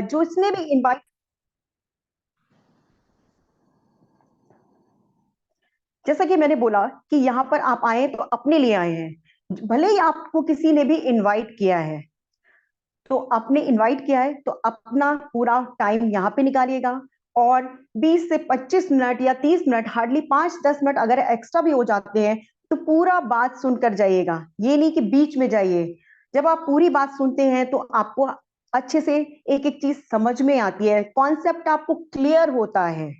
जो इसने भी इनवाइट, जैसा कि मैंने बोला कि यहाँ पर आप आए तो अपने लिए आए हैं, भले ही आपको किसी ने भी इनवाइट किया है, तो आपने इनवाइट किया है तो अपना पूरा टाइम यहाँ पे निकालिएगा। और 20 से 25 मिनट या 30 मिनट, हार्डली 5-10 मिनट अगर एक्स्ट्रा भी हो जाते हैं तो पूरा बात सुनकर जाइएगा, ये नहीं कि बीच में जाइए। जब आप पूरी बात सुनते हैं तो आपको अच्छे से एक एक चीज समझ में आती है, कॉन्सेप्ट आपको क्लियर होता है।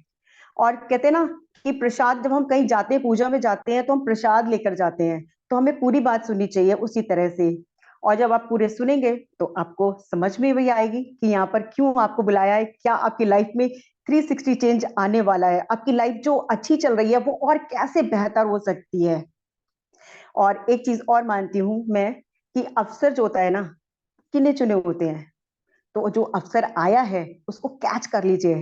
और कहते हैं ना कि प्रसाद, जब हम कहीं जाते हैं, पूजा में जाते हैं, तो हम प्रसाद लेकर जाते हैं, तो हमें पूरी बात सुननी चाहिए उसी तरह से। और जब आप पूरे सुनेंगे तो आपको समझ में भी आएगी कि यहाँ पर क्यों आपको बुलाया है, क्या आपकी लाइफ में 360 चेंज आने वाला है, आपकी लाइफ जो अच्छी चल रही है वो और कैसे बेहतर हो सकती है। और एक चीज और मानती हूं मैं कि अवसर जो होता है ना, गिने चुने होते हैं, तो जो अवसर आया है उसको कैच कर लीजिए,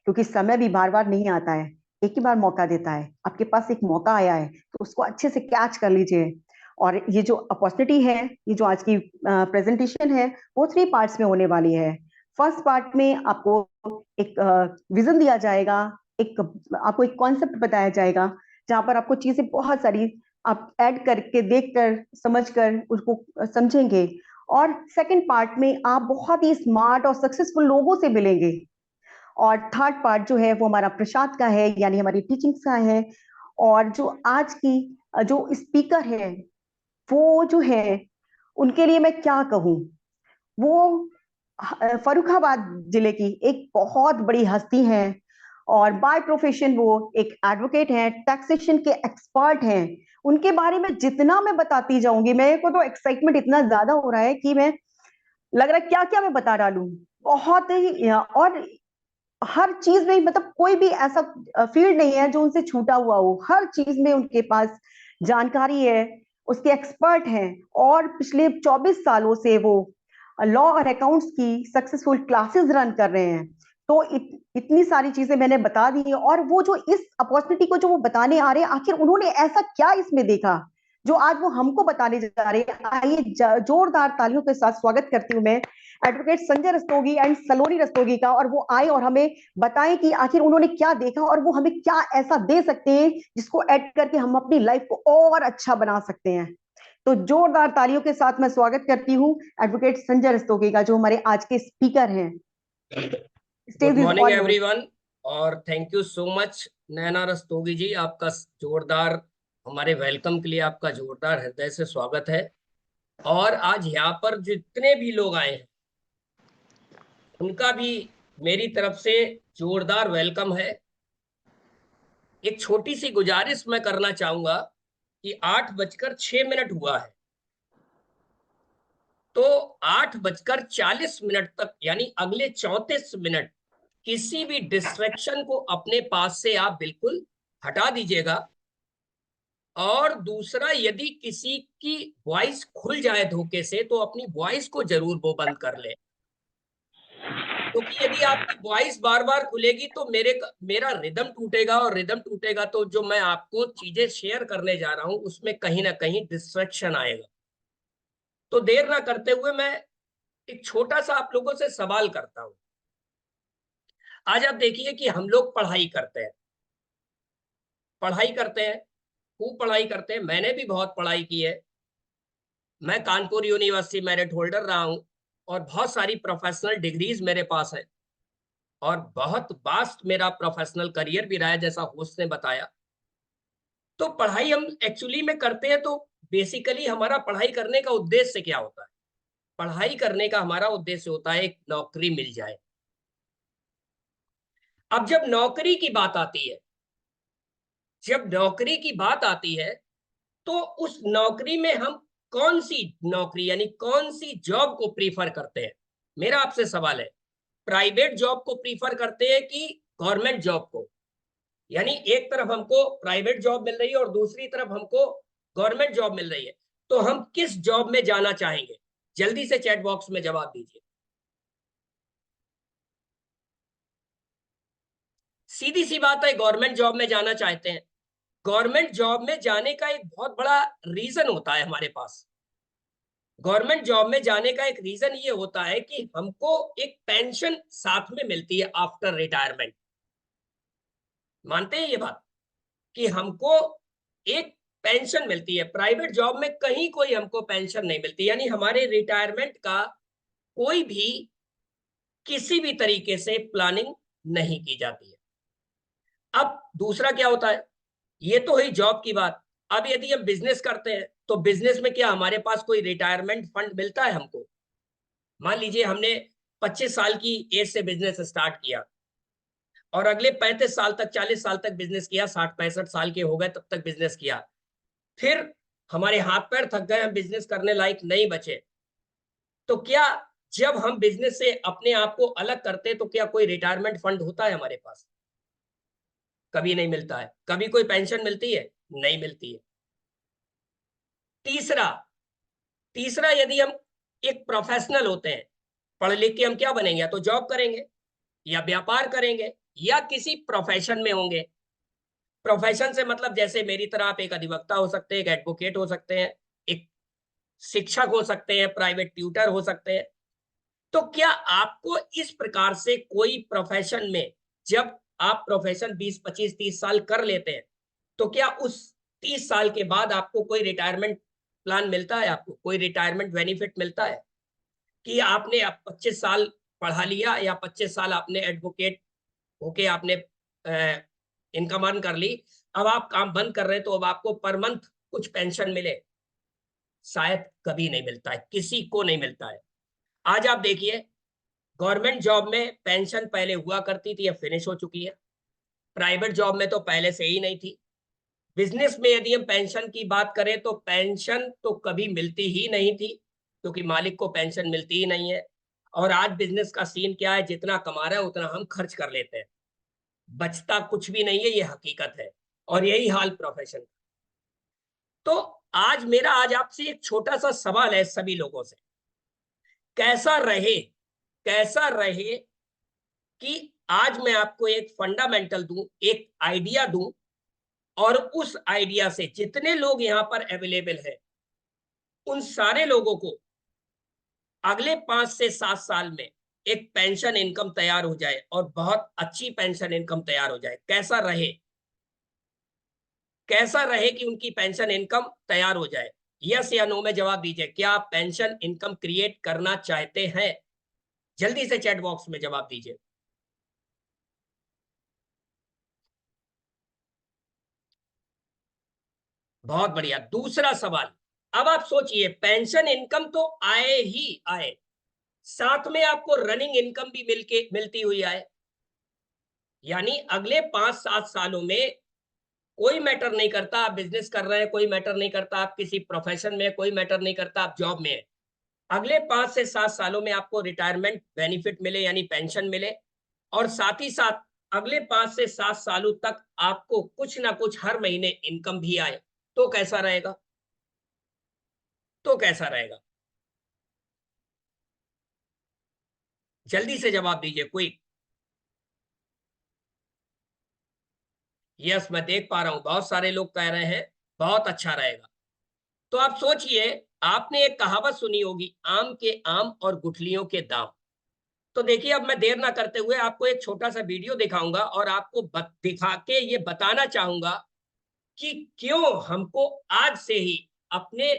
क्योंकि समय भी बार बार नहीं आता है, एक ही बार मौका देता है। आपके पास एक मौका आया है तो उसको अच्छे से कैच कर लीजिए। और ये जो अपॉर्चुनिटी है, ये जो आज की प्रेजेंटेशन है, वो 3 पार्ट्स में होने वाली है। फर्स्ट पार्ट में आपको एक विजन दिया जाएगा, एक आपको एक कॉन्सेप्ट बताया जाएगा, जहां पर आपको चीजें बहुत सारी आप ऐड करके, देखकर, समझकर उसको समझेंगे। और सेकंड पार्ट में आप बहुत ही स्मार्ट और सक्सेसफुल लोगों से मिलेंगे। और थर्ड पार्ट जो है वो हमारा प्रसाद का है, यानी हमारी टीचिंग्स का है। और जो आज की जो स्पीकर है, वो जो है, उनके लिए मैं क्या कहूँ, वो फर्रुखाबाद जिले की एक बहुत बड़ी हस्ती हैं। और बाय प्रोफेशन वो एक एडवोकेट हैं, टैक्सेशन के एक्सपर्ट हैं। उनके बारे में जितना मैं बताती जाऊंगी, मेरे को तो एक्साइटमेंट इतना ज्यादा हो रहा है कि मैं, लग रहा है क्या क्या मैं बता डालूं। बहुत ही, और हर चीज में, मतलब कोई भी ऐसा फील्ड नहीं है जो उनसे छूटा हुआ हो, हर चीज में उनके पास जानकारी है, उसके एक्सपर्ट हैं। और पिछले 24 सालों से वो लॉ और अकाउंट्स की सक्सेसफुल क्लासेस रन कर रहे हैं। तो इतनी सारी चीजें मैंने बता दी हैं। और वो जो इस अपॉर्चुनिटी को जो वो बताने आ रहे हैं, आखिर उन्होंने ऐसा क्या इसमें देखा जो आज वो हमको बताने जा रहे हैं। आइए जोरदार तालियों के साथ स्वागत करती हूँ मैं एडवोकेट संजय रस्तोगी एंड सलोनी रस्तोगी का। और वो आए और हमें बताएं कि आखिर उन्होंने क्या देखा और वो हमें क्या ऐसा दे सकते हैं जिसको ऐड करके हम अपनी लाइफ को और अच्छा बना सकते हैं। तो जोरदार तालियों के साथ मैं स्वागत करती हूँ एडवोकेट संजय रस्तोगी का, जो हमारे आज के स्पीकर हैं। Good stage is morning all yours. Everyone. और थैंक यू सो मच नैना रस्तोगी जी, आपका जोरदार हमारे वेलकम के लिए आपका जोरदार हृदय से स्वागत है। और आज यहाँ पर जितने भी लोग आए हैं उनका भी मेरी तरफ से जोरदार वेलकम है। एक छोटी सी गुजारिश मैं करना चाहूंगा कि 8:06 हुआ है, तो 8:40 तक यानी अगले 34 मिनट किसी भी डिस्ट्रैक्शन को अपने पास से आप बिल्कुल हटा दीजिएगा। और दूसरा, यदि किसी की वॉइस खुल जाए धोखे से तो अपनी वॉइस को जरूर वो बंद कर ले, क्योंकि यदि आपकी वॉइस बार बार खुलेगी तो मेरा रिदम टूटेगा, और रिदम टूटेगा तो जो मैं आपको चीजें शेयर करने जा रहा हूं उसमें कहीं ना कहीं डिस्ट्रैक्शन आएगा। तो देर ना करते हुए मैं एक छोटा सा आप लोगों से सवाल करता हूं। आज आप देखिए कि हम लोग पढ़ाई करते हैं, पढ़ाई करते हैं, खूब पढ़ाई करते हैं। मैंने भी बहुत पढ़ाई की है। मैं कानपुर यूनिवर्सिटी मेरिट होल्डर रहा हूं और बहुत सारी प्रोफेशनल डिग्रीज मेरे पास है, और बहुत वास्ट मेरा प्रोफेशनल करियर भी रहा है, जैसा होस्ट ने बताया। तो पढ़ाई हम एक्चुअली में करते हैं, तो बेसिकली हमारा पढ़ाई करने का उद्देश्य क्या होता है? पढ़ाई करने का हमारा उद्देश्य होता है एक नौकरी मिल जाए। अब जब नौकरी की बात आती है, जब नौकरी की बात आती है, तो उस नौकरी में हम कौन सी नौकरी यानी कौन सी जॉब को प्रीफर करते हैं? मेरा आपसे सवाल है, प्राइवेट जॉब को प्रीफर करते हैं कि गवर्नमेंट जॉब को? यानी एक तरफ हमको प्राइवेट जॉब मिल रही है और दूसरी तरफ हमको गवर्नमेंट जॉब मिल रही है, तो हम किस जॉब में जाना चाहेंगे? जल्दी से चैट बॉक्स में जवाब दीजिए। सीधी सी बात है, गवर्नमेंट जॉब में जाना चाहते हैं। गवर्नमेंट जॉब में जाने का एक बहुत बड़ा रीजन होता है हमारे पास। गवर्नमेंट जॉब में जाने का एक रीजन ये होता है कि हमको एक पेंशन साथ में मिलती है आफ्टर रिटायरमेंट। मानते हैं ये बात कि हमको एक पेंशन मिलती है। प्राइवेट जॉब में कहीं कोई हमको पेंशन नहीं मिलती, यानी हमारे रिटायरमेंट का कोई भी किसी भी तरीके से प्लानिंग नहीं की जाती है। अब दूसरा क्या होता है, ये तो हुई जॉब की बात। अब यदि हम बिजनेस करते हैं तो बिजनेस में क्या हमारे पास कोई रिटायरमेंट फंड मिलता है हमको? मान लीजिए हमने 25 साल की एज से बिजनेस स्टार्ट किया और अगले 35 साल तक, 40 साल तक बिजनेस किया, 60-65 साल के हो गए तब तक बिजनेस किया, फिर हमारे हाथ पैर थक गए, हम बिजनेस करने लायक नहीं बचे, तो क्या जब हम बिजनेस से अपने आप को अलग करते तो क्या कोई रिटायरमेंट फंड होता है हमारे पास? कभी नहीं मिलता है। कभी कोई पेंशन मिलती है? नहीं मिलती है। तीसरा तीसरा यदि हम एक प्रोफेशनल होते हैं, पढ़ लिख के हम क्या बनेंगे? या तो जॉब करेंगे या व्यापार करेंगे या किसी प्रोफेशन में होंगे। प्रोफेशन से मतलब जैसे मेरी तरह आप एक अधिवक्ता हो सकते हैं, एक एडवोकेट हो सकते हैं, एक शिक्षक हो सकते हैं, प्राइवेट ट्यूटर हो सकते हैं। तो क्या आपको इस प्रकार से कोई प्रोफेशन में, जब आप प्रोफेशन 20, 25, 30 साल कर लेते हैं, तो क्या उस 30 साल के बाद आपको कोई रिटायरमेंट प्लान मिलता है? आपको कोई रिटायरमेंट बेनिफिट मिलता है कि आपने अब 25 साल पढ़ा लिया या 25 साल आपने एडवोकेट होके आपने इनकम अर्न कर ली, अब आप काम बंद कर रहे हैं तो अब आपको पर मंथ कुछ पेंशन मिले? शायद कभी नहीं मिलता है, किसी को नहीं मिलता है। आज आप देखिए, गवर्नमेंट जॉब में पेंशन पहले हुआ करती थी, अब फिनिश हो चुकी है। प्राइवेट जॉब में तो पहले से ही नहीं थी। बिजनेस में यदि हम पेंशन की बात करें तो पेंशन तो कभी मिलती ही नहीं थी, क्योंकि मालिक को पेंशन मिलती ही नहीं है। और आज बिजनेस का सीन क्या है, जितना कमा रहे हैं उतना हम खर्च कर लेते हैं, बचता कुछ भी नहीं है, ये हकीकत है। और यही हाल प्रोफेशन। तो आज आपसे एक छोटा सा सवाल है सभी लोगों से, कैसा रहे कैसा रहे कि आज मैं आपको एक फंडामेंटल दूं, एक आइडिया दूं, और उस आइडिया से जितने लोग यहां पर अवेलेबल है उन सारे लोगों को अगले 5 से 7 साल में एक पेंशन इनकम तैयार हो जाए और बहुत अच्छी पेंशन इनकम तैयार हो जाए। कैसा रहे कि उनकी पेंशन इनकम तैयार हो जाए? यस या नो में जवाब दीजिए। क्या आप पेंशन इनकम क्रिएट करना चाहते हैं? जल्दी से चैट बॉक्स में जवाब दीजिए। बहुत बढ़िया। दूसरा सवाल, अब आप सोचिए, पेंशन इनकम तो आए ही आए, साथ में आपको रनिंग इनकम भी मिलती हुई आए। यानी अगले 5-7 सालों में कोई मैटर नहीं करता आप बिजनेस कर रहे हैं, कोई मैटर नहीं करता आप किसी प्रोफेशन में, कोई मैटर नहीं करता आप जॉब में है, अगले 5 से 7 सालों में आपको रिटायरमेंट बेनिफिट मिले यानी पेंशन मिले, और साथ ही साथ अगले 5 से 7 सालों तक आपको कुछ ना कुछ हर महीने इनकम भी आए, तो कैसा रहेगा? तो कैसा रहेगा? जल्दी से जवाब दीजिए कोई। यस, मैं देख पा रहा हूं बहुत सारे लोग कह रहे हैं बहुत अच्छा रहेगा। तो आप सोचिए, आपने एक कहावत सुनी होगी, आम के आम और गुठलियों के दाम। तो देखिए, अब मैं देर ना करते हुए आपको एक छोटा सा वीडियो दिखाऊंगा और आपको दिखा के ये बताना चाहूंगा कि क्यों हमको आज से ही अपने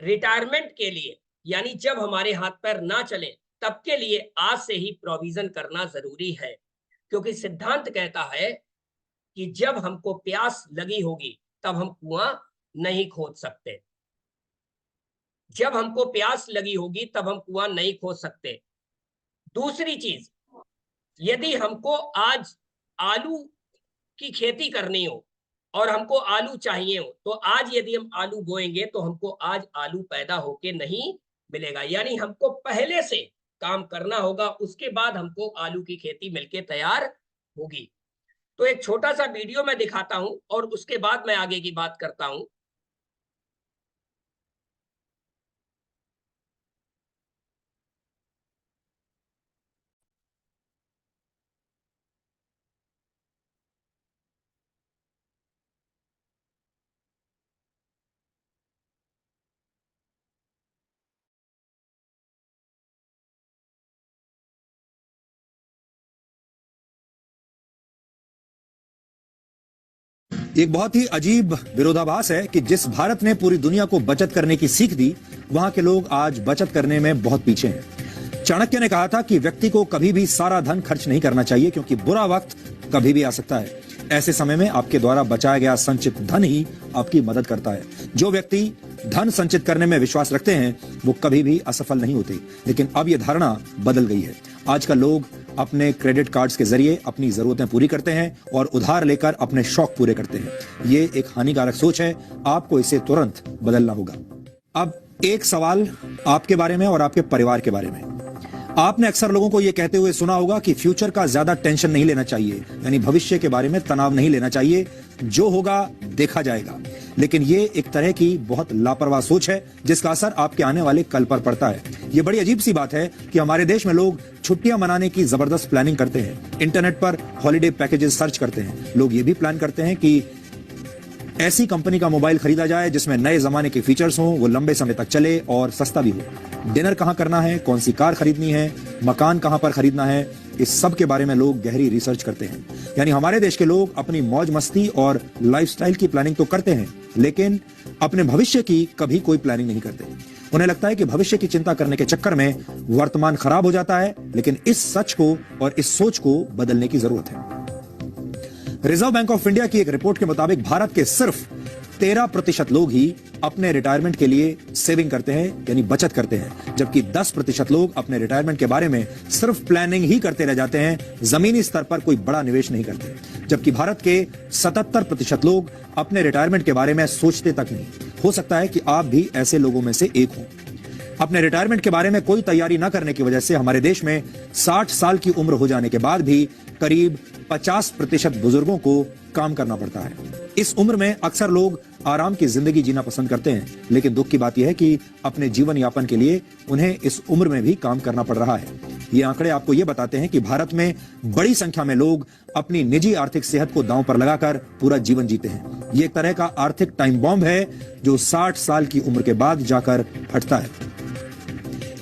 रिटायरमेंट के लिए, यानी जब हमारे हाथ पैर ना चले तब के लिए आज से ही प्रोविजन करना जरूरी है। क्योंकि सिद्धांत कहता है कि जब हमको प्यास लगी होगी तब हम कुआं नहीं खोद सकते। जब हमको प्यास लगी होगी तब हम कुआं नहीं खोद सकते। दूसरी चीज, यदि हमको आज आलू की खेती करनी हो और हमको आलू चाहिए हो, तो आज यदि हम आलू बोएंगे तो हमको आज आलू पैदा होके नहीं मिलेगा, यानी हमको पहले से काम करना होगा, उसके बाद हमको आलू की खेती मिलके तैयार होगी। तो एक छोटा सा वीडियो मैं दिखाता हूं और उसके बाद मैं आगे की बात करता हूं। एक बहुत ही अजीब विरोधाभास है कि जिस भारत ने पूरी दुनिया को बचत करने की सीख दी, वहां के लोग आज बचत करने में बहुत पीछे हैं। चाणक्य ने कहा था कि व्यक्ति को कभी भी सारा धन खर्च नहीं करना चाहिए, क्योंकि बुरा वक्त कभी भी आ सकता है। ऐसे समय में आपके द्वारा बचाया गया संचित धन ही आपकी मदद करता है। जो व्यक्ति धन संचित करने में विश्वास रखते हैं वो कभी भी असफल नहीं होते। लेकिन अब यह धारणा बदल गई है। आजकल लोग अपने क्रेडिट कार्ड्स के जरिए अपनी जरूरतें पूरी करते हैं और उधार लेकर अपने शौक पूरे करते हैं। ये एक हानिकारक सोच है, आपको इसे तुरंत बदलना होगा। अब एक सवाल आपके बारे में और आपके परिवार के बारे में। आपने अक्सर लोगों को यह कहते हुए सुना होगा कि फ्यूचर का ज्यादा टेंशन नहीं लेना चाहिए, यानी भविष्य के बारे में तनाव नहीं लेना चाहिए, जो होगा देखा जाएगा। लेकिन ये एक तरह की बहुत लापरवाह सोच है जिसका असर आपके आने वाले कल पर पड़ता है। ये बड़ी अजीब सी बात है कि हमारे देश में लोग छुट्टियां मनाने की जबरदस्त प्लानिंग करते हैं, इंटरनेट पर हॉलिडे पैकेजेस सर्च करते हैं। लोग ये भी प्लान करते हैं कि ऐसी कंपनी का मोबाइल खरीदा जाए जिसमें नए जमाने के फीचर्स हों, वो लंबे समय तक चले और सस्ता भी हो। डिनर कहां करना है, कौन सी कार खरीदनी है, मकान कहां पर खरीदना है, इस सब के बारे में लोग गहरी रिसर्च करते हैं। यानी हमारे देश के लोग अपनी मौज मस्ती और लाइफस्टाइल की प्लानिंग तो करते हैं, लेकिन अपने भविष्य की कभी कोई प्लानिंग नहीं करते। उन्हें लगता है कि भविष्य की चिंता करने के चक्कर में वर्तमान खराब हो जाता है, लेकिन इस सच को और इस सोच को बदलने की जरूरत है। रिजर्व बैंक ऑफ इंडिया की एक रिपोर्ट के मुताबिक भारत के सिर्फ 13% लोग ही अपने रिटायरमेंट के लिए सेविंग करते हैं, यानी बचत करते हैं, जबकि 10% लोग अपने रिटायरमेंट के बारे में सिर्फ प्लानिंग ही करते रह जाते हैं, जमीनी स्तर पर कोई बड़ा निवेश नहीं करते। जबकि भारत के 77% लोग अपने रिटायरमेंट के बारे में सोचते तक नहीं। हो सकता है कि आप भी ऐसे लोगों में से एक हो। अपने रिटायरमेंट के बारे में कोई तैयारी न करने की वजह से हमारे देश में 60 साल की उम्र हो जाने के बाद भी करीब 50% बुजुर्गों को काम करना पड़ता है। इस उम्र में अक्सर लोग आराम की जिंदगी जीना पसंद करते हैं, लेकिन दुख की बात यह है कि अपने जीवन यापन के लिए उन्हें इस उम्र में भी काम करना पड़ रहा है। ये आंकड़े आपको ये बताते हैं कि भारत में बड़ी संख्या में लोग अपनी निजी आर्थिक सेहत को दांव पर लगाकर पूरा जीवन जीते हैं। ये एक तरह का आर्थिक टाइम बॉम्ब है जो 60 साल की उम्र के बाद जाकर फटता है।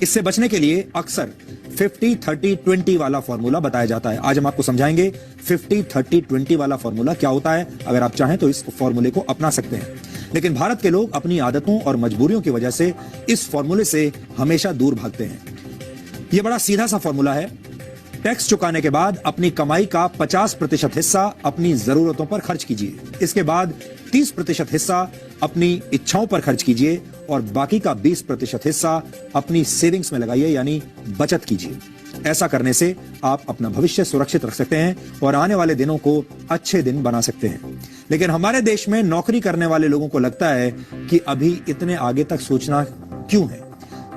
इससे बचने के लिए अक्सर 50-30-20 वाला फॉर्मूला बताया जाता है। आज हम आपको समझाएंगे 50-30-20 वाला फॉर्मूला क्या होता है। अगर आप चाहें तो इस फॉर्मूले को अपना सकते हैं, लेकिन भारत के लोग अपनी आदतों और मजबूरियों की वजह से इस फॉर्मूले से हमेशा दूर भागते हैं। यह बड़ा सीधा सा फॉर्मूला है। टैक्स चुकाने के बाद अपनी कमाई का 50% हिस्सा अपनी जरूरतों पर खर्च कीजिए। इसके बाद 30% हिस्सा अपनी इच्छाओं पर खर्च कीजिए और बाकी का 20% हिस्सा अपनी सेविंग्स में लगाइए, यानी बचत कीजिए। ऐसा करने से आप अपना भविष्य सुरक्षित रख सकते हैं और आने वाले दिनों को अच्छे दिन बना सकते हैं। लेकिन हमारे देश में नौकरी करने वाले लोगों को लगता है कि अभी इतने आगे तक सोचना क्यों है,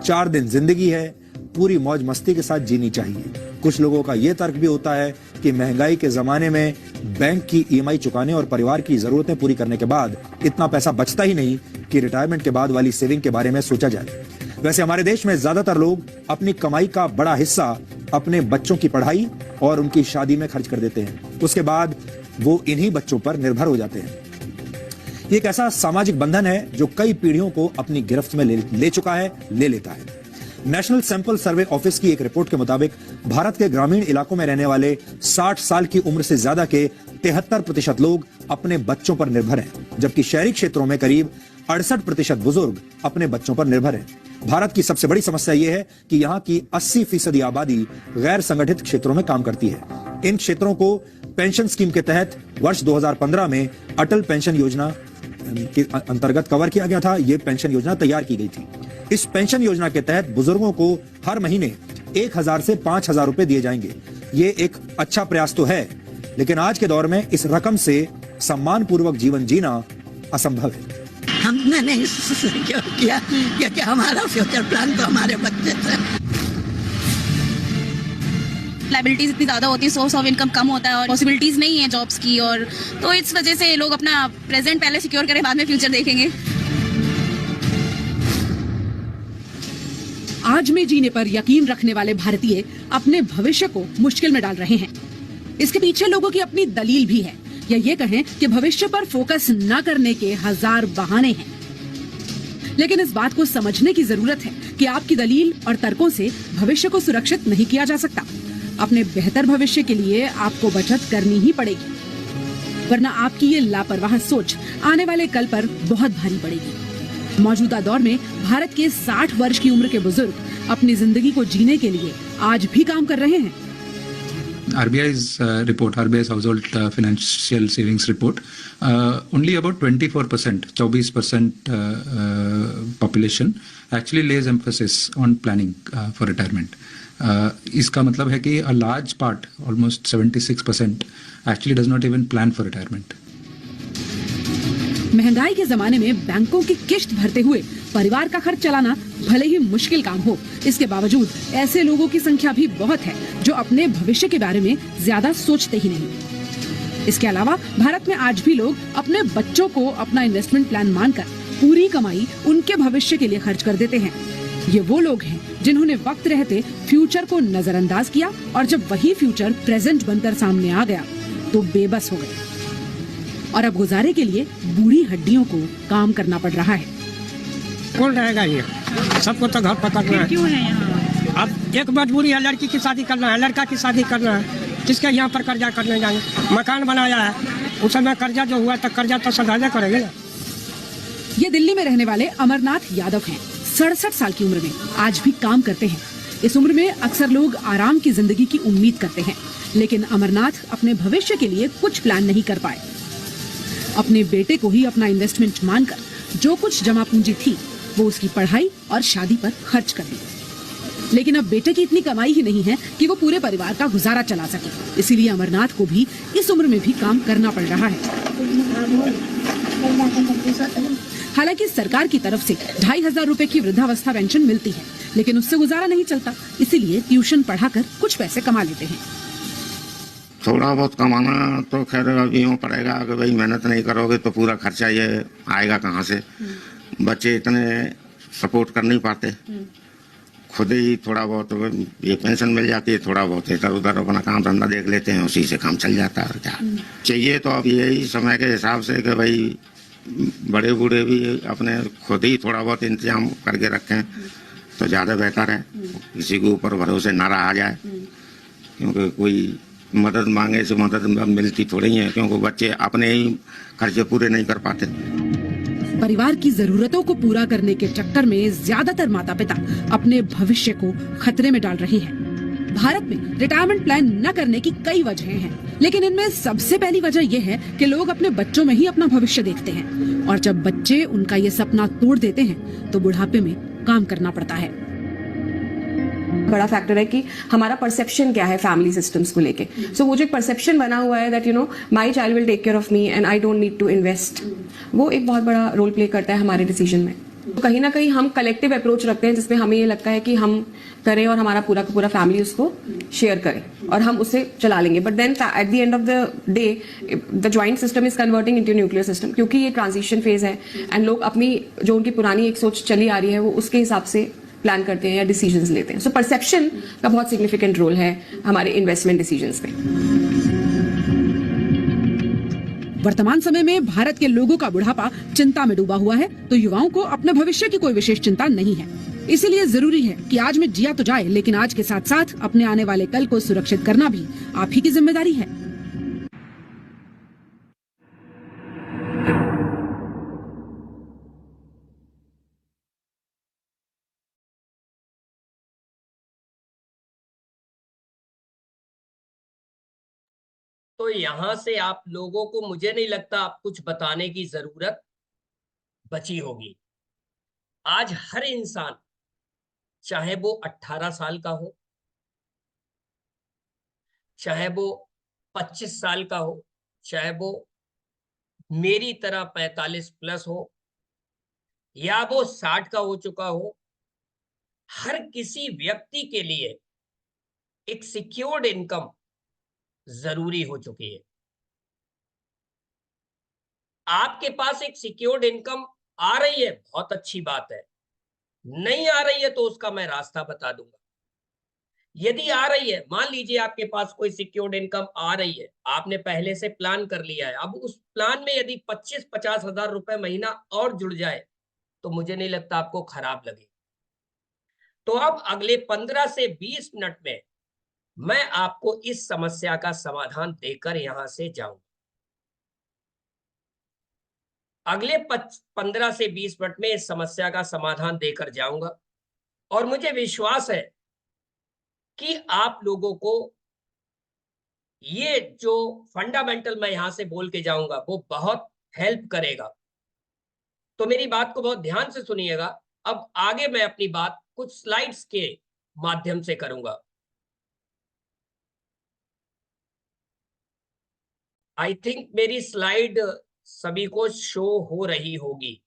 4 दिन जिंदगी है, पूरी मौज मस्ती के साथ जीनी चाहिए। कुछ लोगों का यह तर्क भी होता है कि महंगाई के जमाने में बैंक की ईएमआई चुकाने और परिवार की जरूरतें पूरी करने के बाद इतना पैसा बचता ही नहीं कि रिटायरमेंट के बाद वाली सेविंग के बारे में सोचा जाए। वैसे हमारे देश में ज्यादातर लोग अपनी कमाई का बड़ा हिस्सा अपने बच्चों की पढ़ाई और उनकी शादी में खर्च कर देते हैं। उसके बाद वो इन्हीं बच्चों पर निर्भर हो जाते हैं। ये एक ऐसा सामाजिक बंधन है जो कई पीढ़ियों को अपनी गिरफ्त में ले चुका है, ले लेता है। नेशनल सैंपल सर्वे ऑफिस की एक रिपोर्ट के मुताबिक भारत के ग्रामीण इलाकों में रहने वाले 60 साल की उम्र से ज्यादा के 73% लोग अपने बच्चों पर निर्भर हैं, जबकि शहरी क्षेत्रों में करीब 68% बुजुर्ग अपने बच्चों पर निर्भर हैं। भारत की सबसे बड़ी समस्या यह है कि यहाँ की 80% आबादी गैर संगठित क्षेत्रों में काम करती है। इन क्षेत्रों को पेंशन स्कीम के तहत वर्ष 2015 में अटल पेंशन योजना के अंतर्गत कवर किया गया था। यह पेंशन योजना तैयार की गई थी। इस पेंशन योजना के तहत बुजुर्गों को हर महीने 1000 से 5000 रुपए दिए जाएंगे। ये एक अच्छा प्रयास तो है, लेकिन आज के दौर में इस रकम से सम्मान पूर्वक जीवन जीना असंभव है। हमने नहीं सिक्योर किया क्योंकि हमारा फ्यूचर प्लान तो हमारे बच्चे थे। लाइबिलिटीज इतनी ज़्यादा होती है, सोर्स ऑफ इनकम कम होता है और पॉसिबिलिटीज़ नहीं है जॉब्स की, और तो इस वजह से लोग अपना प्रेजेंट पहले सिक्योर करें, बाद में फ्यूचर देखेंगे। आज में जीने पर यकीन रखने वाले भारतीय अपने भविष्य को मुश्किल में डाल रहे हैं। इसके पीछे लोगों की अपनी दलील भी है, या ये कहें कि भविष्य पर फोकस न करने के 1000 बहाने हैं। लेकिन इस बात को समझने की जरूरत है कि आपकी दलील और तर्कों से भविष्य को सुरक्षित नहीं किया जा सकता। अपने बेहतर भविष्य के लिए आपको बचत करनी ही पड़ेगी। वरना आपकी ये लापरवाह सोच आने वाले कल पर बहुत भारी पड़ेगी। मौजूदा दौर में भारत के 60 वर्ष की उम्र के बुजुर्ग अपनी जिंदगी को जीने के लिए आज भी काम कर रहे हैं। RBI's report, RBI's household financial savings report, only about 24%, 24% population actually lays emphasis on planning for retirement. इसका मतलब है कि a large part, almost 76%, actually does not even plan for retirement. महंगाई के जमाने में बैंकों की किश्त भरते हुए परिवार का खर्च चलाना भले ही मुश्किल काम हो, इसके बावजूद ऐसे लोगों की संख्या भी बहुत है जो अपने भविष्य के बारे में ज्यादा सोचते ही नहीं। इसके अलावा भारत में आज भी लोग अपने बच्चों को अपना इन्वेस्टमेंट प्लान मानकर पूरी कमाई उनके भविष्य के लिए खर्च कर देते हैं। ये वो लोग हैं जिन्होंने वक्त रहते फ्यूचर को नजरअंदाज किया और जब वही फ्यूचर प्रेजेंट बनकर सामने आ गया तो बेबस हो गए और अब गुजारे के लिए बूढ़ी हड्डियों को काम करना पड़ रहा है। कौन रहेगा ये? सबको तो घर पकड़ना है। क्यों है यहाँ? अब एक मजबूरी है, लड़की की शादी करना है, लड़का की शादी करना है, जिसके यहाँ पर कर्जा करने जाएंगे। मकान बनाया है, उस समय कर्जा जो हुआ तो कर्जा तो सधाना करेंगे ना। ये दिल्ली में रहने वाले अमरनाथ यादव हैं। 67 साल की उम्र में आज भी काम करते हैं। इस उम्र में अक्सर लोग आराम की जिंदगी की उम्मीद करते हैं, लेकिन अमरनाथ अपने भविष्य के लिए कुछ प्लान नहीं कर पाए। अपने बेटे को ही अपना इन्वेस्टमेंट मानकर जो कुछ जमा पूंजी थी वो उसकी पढ़ाई और शादी पर खर्च कर दी। लेकिन अब बेटे की इतनी कमाई ही नहीं है कि वो पूरे परिवार का गुजारा चला सके, इसीलिए अमरनाथ को भी इस उम्र में भी काम करना पड़ रहा है। हालांकि सरकार की तरफ से 2500 रुपए की वृद्धावस्था पेंशन मिलती है, लेकिन उससे गुजारा नहीं चलता, इसीलिए ट्यूशन पढ़ाकर कुछ पैसे कमा लेते हैं। थोड़ा बहुत कमाना तो खैर अभी यूँ पड़ेगा कि भाई मेहनत नहीं करोगे तो पूरा खर्चा ये आएगा कहाँ से। बच्चे इतने सपोर्ट कर नहीं पाते, खुद ही थोड़ा बहुत ये पेंशन मिल जाती है, थोड़ा बहुत इधर उधर अपना काम धंधा देख लेते हैं, उसी से काम चल जाता है। और क्या चाहिए तो अब यही समय के हिसाब से कि भाई बड़े बूढ़े भी अपने खुद ही थोड़ा बहुत इंतजाम करके रखें तो ज़्यादा बेहतर है। किसी के ऊपर भरोसे ना रहा जाए, क्योंकि कोई मदद मांगे से मदद मिलती थोड़ी है, क्योंकि बच्चे अपने ही खर्चे पूरे नहीं कर पाते। परिवार की जरूरतों को पूरा करने के चक्कर में ज्यादातर माता पिता अपने भविष्य को खतरे में डाल रही हैं। भारत में रिटायरमेंट प्लान न करने की कई वजहें हैं, लेकिन इनमें सबसे पहली वजह यह है कि लोग अपने बच्चों में ही अपना भविष्य देखते हैं और जब बच्चे उनका ये सपना तोड़ देते हैं तो बुढ़ापे में काम करना पड़ता है। बड़ा फैक्टर है कि हमारा परसेप्शन क्या है फैमिली सिस्टम्स को लेके। सो वो जो एक परसेप्शन बना हुआ है that you know my child will take care of me and I don't need to invest, वो एक बहुत बड़ा रोल प्ले करता है हमारे डिसीजन में। तो कहीं ना कहीं हम कलेक्टिव अप्रोच रखते हैं जिसमें हमें ये लगता है कि हम करें और हमारा पूरा का पूरा फैमिली उसको शेयर करे और हम उसे चला लेंगे। But then at the end of the day the joint system is converting into nuclear system, क्योंकि ये ट्रांजिशन फेज है एंड लोग अपनी जो उनकी पुरानी एक सोच चली आ रही है वो उसके हिसाब से प्लान करते हैं या डिसीजंस लेते हैं। सो परसेप्शन का बहुत सिग्निफिकेंट रोल है हमारे इन्वेस्टमेंट डिसीजंस में। वर्तमान समय में भारत के लोगों का बुढ़ापा चिंता में डूबा हुआ है, तो युवाओं को अपने भविष्य की कोई विशेष चिंता नहीं है। इसीलिए जरूरी है कि आज में जिया तो जाए, लेकिन आज के साथ साथ अपने आने वाले कल को सुरक्षित करना भी आप ही की जिम्मेदारी है। तो यहां से आप लोगों को मुझे नहीं लगता आप कुछ बताने की जरूरत बची होगी। आज हर इंसान, चाहे वो 18 साल का हो, चाहे वो 25 साल का हो, चाहे वो मेरी तरह 45 प्लस हो या वो 60 का हो चुका हो, हर किसी व्यक्ति के लिए एक सिक्योर्ड इनकम जरूरी हो चुकी है। आपके पास एक सिक्योर्ड इनकम आ रही है, बहुत अच्छी बात है। नहीं आ रही है तो उसका मैं रास्ता बता दूंगा। यदि आ रही है, मान लीजिए आपके पास कोई सिक्योर्ड इनकम आ रही है, आपने पहले से प्लान कर लिया है, अब उस प्लान में यदि 25-50 हजार रुपए महीना और जुड़ जाए तो मुझे नहीं लगता आपको खराब लगे। तो अब अगले 15 से 20 मिनट में मैं आपको इस समस्या का समाधान देकर यहां से जाऊंगा। अगले 15 से 20 मिनट में इस समस्या का समाधान देकर जाऊंगा और मुझे विश्वास है कि आप लोगों को ये जो फंडामेंटल मैं यहां से बोल के जाऊंगा वो बहुत हेल्प करेगा। तो मेरी बात को बहुत ध्यान से सुनिएगा। अब आगे मैं अपनी बात कुछ स्लाइड्स के माध्यम से करूंगा। आई थिंक मेरी स्लाइड सभी को शो हो रही होगी,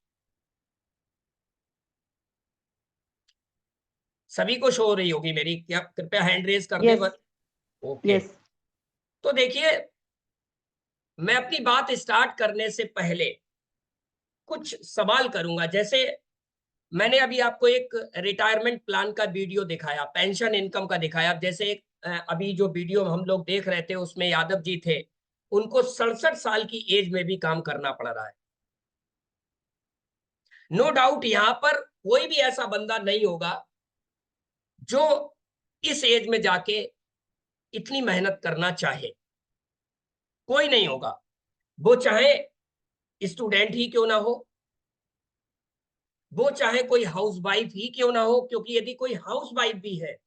सभी को शो हो रही होगी मेरी, क्या कृपया हैंड रेज कर दें। ओके, तो देखिए मैं अपनी बात स्टार्ट करने से पहले कुछ सवाल करूंगा। जैसे मैंने अभी आपको एक रिटायरमेंट प्लान का वीडियो दिखाया, पेंशन इनकम का दिखाया। जैसे एक अभी जो वीडियो हम लोग देख रहे थे उसमें यादव जी थे, उनको 67 साल की एज में भी काम करना पड़ रहा है। नो डाउट यहां पर कोई भी ऐसा बंदा नहीं होगा जो इस एज में जाके इतनी मेहनत करना चाहे, कोई नहीं होगा। वो चाहे स्टूडेंट ही क्यों ना हो, वो चाहे कोई हाउसवाइफ ही क्यों ना हो, क्योंकि यदि कोई हाउसवाइफ भी है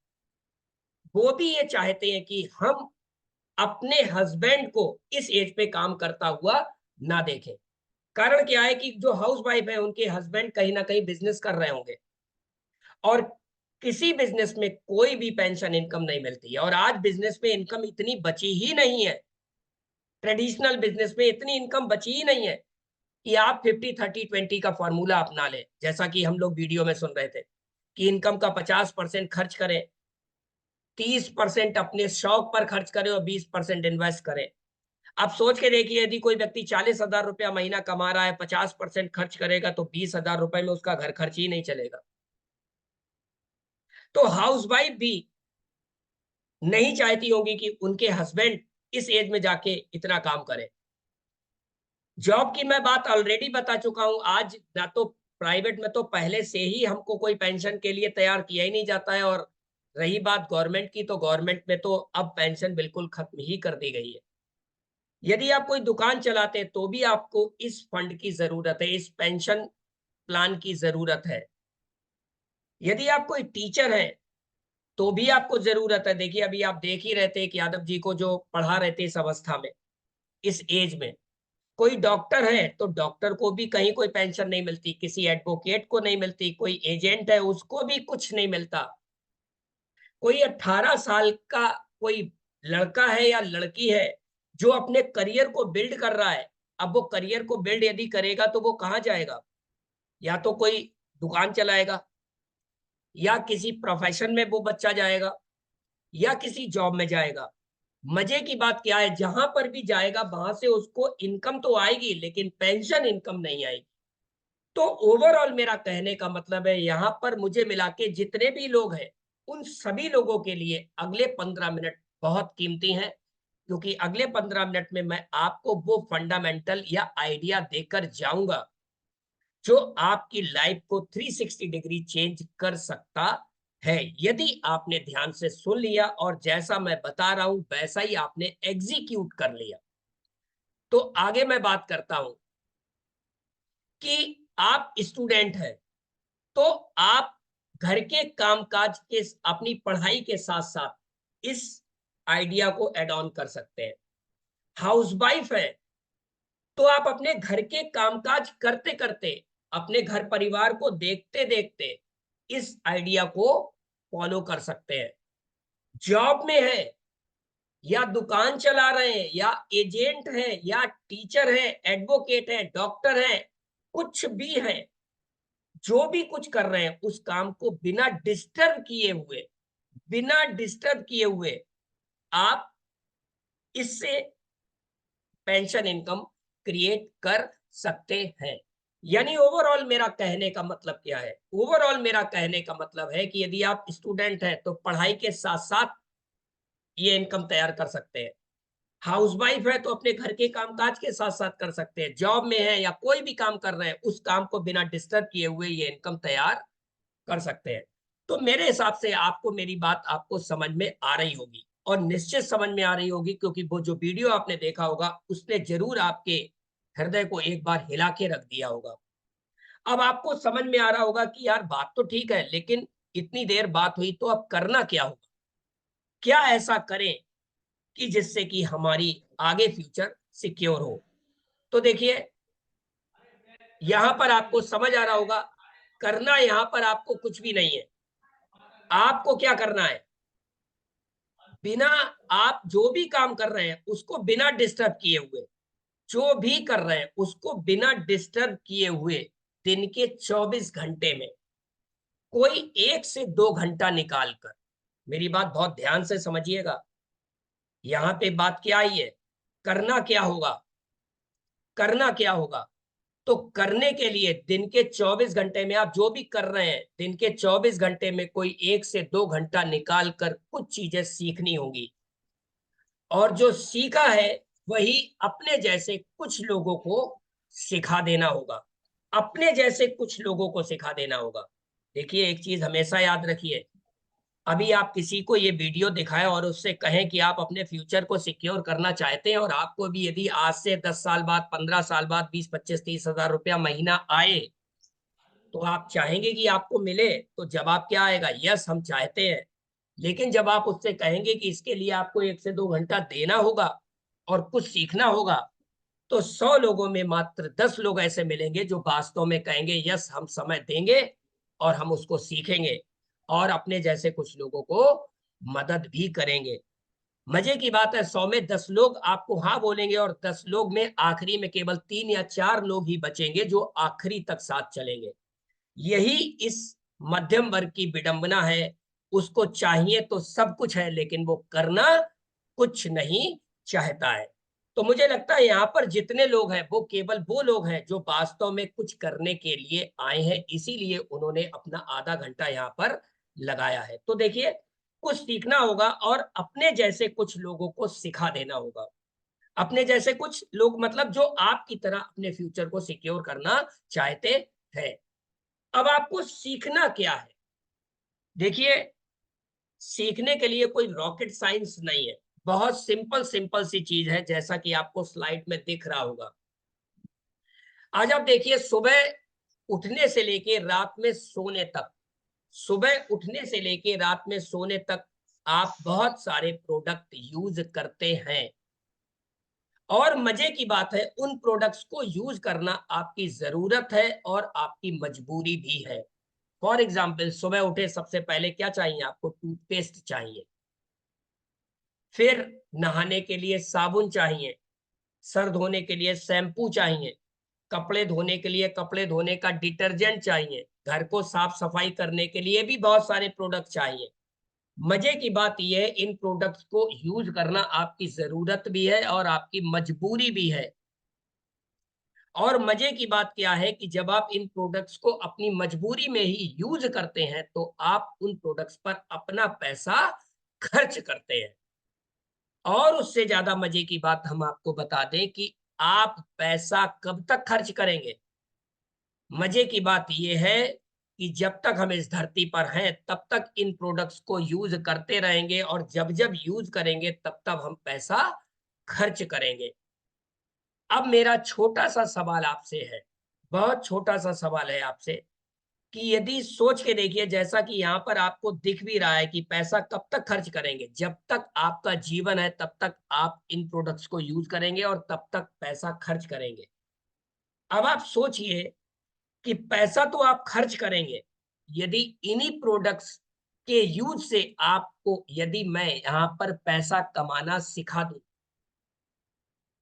वो भी ये चाहते हैं कि हम अपने हस्बैंड को इस एज पे काम करता हुआ ना देखें। कारण क्या है कि जो हाउसवाइफ है उनके हस्बैंड कहीं ना कहीं बिजनेस कर रहे होंगे और किसी बिजनेस में कोई भी पेंशन इनकम नहीं मिलती है। और आज बिजनेस में इनकम इतनी बची ही नहीं है, ट्रेडिशनल बिजनेस में इतनी इनकम बची ही नहीं है कि आप 50-30-20 का फॉर्मूला अपना लें। जैसा कि हम लोग वीडियो में सुन रहे थे कि इनकम का 50% खर्च करें, 30% अपने शौक पर खर्च करें और 20% इन्वेस्ट करें। आप सोच के देखिए, यदि कोई व्यक्ति 40,000 रुपया महीना कमा रहा है, 50% खर्च करेगा तो 20,000 रुपए में उसका घर खर्च ही नहीं चलेगा। तो हाउसवाइफ भी नहीं चाहती होगी कि उनके हस्बैंड इस एज में जाके इतना काम करे। जॉब की मैं बात ऑलरेडी बता चुका हूं। आज ना तो प्राइवेट में तो पहले से ही हमको कोई पेंशन के लिए तैयार किया ही नहीं जाता है, और रही बात गवर्नमेंट की, तो गवर्नमेंट में तो अब पेंशन बिल्कुल खत्म ही कर दी गई है। यदि आप कोई दुकान चलाते हैं तो भी आपको इस फंड की जरूरत है, इस पेंशन प्लान की जरूरत है। यदि आप कोई टीचर है तो भी आपको जरूरत है। देखिए अभी आप देख ही रहे थे कि यादव जी को जो पढ़ा रहे थे इस अवस्था में, इस एज में। कोई डॉक्टर है तो डॉक्टर को भी कहीं कोई पेंशन नहीं मिलती, किसी एडवोकेट को नहीं मिलती, कोई एजेंट है उसको भी कुछ नहीं मिलता। कोई 18 साल का कोई लड़का है या लड़की है जो अपने करियर को बिल्ड कर रहा है, अब वो करियर को बिल्ड यदि करेगा तो वो कहाँ जाएगा? या तो कोई दुकान चलाएगा, या किसी प्रोफेशन में वो बच्चा जाएगा, या किसी जॉब में जाएगा। मजे की बात क्या है, जहां पर भी जाएगा वहां से उसको इनकम तो आएगी लेकिन पेंशन इनकम नहीं आएगी। तो ओवरऑल मेरा कहने का मतलब है, यहां पर मुझे मिला के जितने भी लोग हैं उन सभी लोगों के लिए अगले 15 मिनट बहुत कीमती हैं, क्योंकि अगले 15 मिनट में मैं आपको वो फंडामेंटल या आइडिया देकर जाऊंगा जो आपकी लाइफ को 360 डिग्री चेंज कर सकता है, यदि आपने ध्यान से सुन लिया और जैसा मैं बता रहा हूं वैसा ही आपने एग्जीक्यूट कर लिया। तो आगे मैं बात करता हूं कि आप स्टूडेंट हैं तो आप घर के कामकाज के अपनी पढ़ाई के साथ साथ इस आइडिया को ऐड ऑन कर सकते हैं। हाउसवाइफ है तो आप अपने घर के कामकाज करते करते, अपने घर परिवार को देखते देखते इस आइडिया को फॉलो कर सकते हैं। जॉब में है या दुकान चला रहे हैं या एजेंट हैं या टीचर हैं, एडवोकेट हैं, डॉक्टर हैं, कुछ भी है, जो भी कुछ कर रहे हैं उस काम को बिना डिस्टर्ब किए हुए आप इससे पेंशन इनकम क्रिएट कर सकते हैं। यानी ओवरऑल मेरा कहने का मतलब क्या है? ओवरऑल मेरा कहने का मतलब है कि यदि आप स्टूडेंट हैं तो पढ़ाई के साथ साथ ये इनकम तैयार कर सकते हैं। हाउसवाइफ है तो अपने घर के कामकाज के साथ साथ कर सकते हैं। जॉब में है या कोई भी काम कर रहे हैं उस काम को बिना डिस्टर्ब किए हुए ये इनकम तैयार कर सकते हैं। तो मेरे हिसाब से आपको मेरी बात आपको समझ में आ रही होगी, और निश्चित समझ में आ रही होगी, क्योंकि वो जो वीडियो आपने देखा होगा उसने जरूर आपके हृदय को एक बार हिला के रख दिया होगा। अब आपको समझ में आ रहा होगा कि यार बात तो ठीक है, लेकिन इतनी देर बात हुई तो अब करना क्या होगा, क्या ऐसा करें कि जिससे कि हमारी आगे फ्यूचर सिक्योर हो। तो देखिए यहां पर आपको समझ आ रहा होगा, करना यहां पर आपको कुछ भी नहीं है। आपको क्या करना है, बिना आप जो भी काम कर रहे हैं उसको बिना डिस्टर्ब किए हुए, जो भी कर रहे हैं उसको बिना डिस्टर्ब किए हुए दिन के 24 घंटे में कोई 1 से 2 घंटा निकाल कर, मेरी बात बहुत ध्यान से समझिएगा, यहां पे बात क्या आई है, करना क्या होगा, करना क्या होगा। तो करने के लिए दिन के 24 घंटे में आप जो भी कर रहे हैं, दिन के 24 घंटे में कोई 1 से 2 घंटा निकाल कर कुछ चीजें सीखनी होंगी, और जो सीखा है वही अपने जैसे कुछ लोगों को सिखा देना होगा, अपने जैसे कुछ लोगों को सिखा देना होगा। देखिए एक चीज हमेशा याद रखिए, अभी आप किसी को ये वीडियो दिखाएं और उससे कहें कि आप अपने फ्यूचर को सिक्योर करना चाहते हैं, और आपको भी यदि आज से 10 साल बाद, 15 साल बाद 20, 25, 30 हजार रुपया महीना आए, तो आप चाहेंगे कि आपको मिले। तो जवाब क्या आएगा, यस हम चाहते हैं। लेकिन जब आप उससे कहेंगे कि इसके लिए आपको 1 से 2 घंटा देना होगा और कुछ सीखना होगा, तो 100 लोगों में मात्र 10 लोग ऐसे मिलेंगे जो वास्तव में कहेंगे यस हम समय देंगे और हम उसको सीखेंगे, और अपने जैसे कुछ लोगों को मदद भी करेंगे। मजे की बात है, 100 में 10 लोग आपको हाँ बोलेंगे, और 10 लोग में आखिरी में केवल 3 या 4 लोग ही बचेंगे जो आखिरी तक साथ चलेंगे। यही इस मध्यम वर्ग की विडंबना है। उसको चाहिए तो सब कुछ है, लेकिन वो करना कुछ नहीं चाहता है। तो मुझे लगता है यहाँ पर जितने लोग हैं वो केवल वो लोग हैं जो वास्तव में कुछ करने के लिए आए हैं, इसीलिए उन्होंने अपना आधा घंटा यहाँ पर लगाया है। तो देखिए कुछ सीखना होगा और अपने जैसे कुछ लोगों को सिखा देना होगा। अपने जैसे कुछ लोग मतलब जो आपकी तरह अपने फ्यूचर को सिक्योर करना चाहते हैं। अब आपको सीखना क्या है, देखिए सीखने के लिए कोई रॉकेट साइंस नहीं है, बहुत सिंपल सिंपल सी चीज है, जैसा कि आपको स्लाइड में दिख रहा होगा। आज आप देखिए सुबह उठने से लेके रात में सोने तक, सुबह उठने से लेके रात में सोने तक आप बहुत सारे प्रोडक्ट यूज करते हैं, और मजे की बात है उन प्रोडक्ट्स को यूज करना आपकी जरूरत है और आपकी मजबूरी भी है। फॉर एग्जाम्पल सुबह उठे सबसे पहले क्या चाहिए आपको, टूथपेस्ट चाहिए, फिर नहाने के लिए साबुन चाहिए, सर धोने के लिए शैम्पू चाहिए, कपड़े धोने के लिए कपड़े धोने का डिटर्जेंट चाहिए, घर को साफ सफाई करने के लिए भी बहुत सारे प्रोडक्ट चाहिए। मजे की बात यह है इन प्रोडक्ट्स को यूज करना आपकी जरूरत भी है और आपकी मजबूरी भी है। और मजे की बात क्या है कि जब आप इन प्रोडक्ट्स को अपनी मजबूरी में ही यूज करते हैं तो आप उन प्रोडक्ट्स पर अपना पैसा खर्च करते हैं। और उससे ज्यादा मजे की बात हम आपको बता दें कि आप पैसा कब तक खर्च करेंगे। मजे की बात यह है कि जब तक हम इस धरती पर हैं तब तक इन प्रोडक्ट्स को यूज करते रहेंगे, और जब जब यूज करेंगे तब तब हम पैसा खर्च करेंगे। अब मेरा छोटा सा सवाल आपसे है, बहुत छोटा सा सवाल है आपसे, कि यदि सोच के देखिए, जैसा कि यहाँ पर आपको दिख भी रहा है कि पैसा कब तक खर्च करेंगे, जब तक आपका जीवन है तब तक आप इन प्रोडक्ट्स को यूज करेंगे और तब तक पैसा खर्च करेंगे। अब आप सोचिए कि पैसा तो आप खर्च करेंगे, यदि इन्हीं प्रोडक्ट्स के यूज से आपको, यदि मैं यहाँ पर पैसा कमाना सिखा दूं,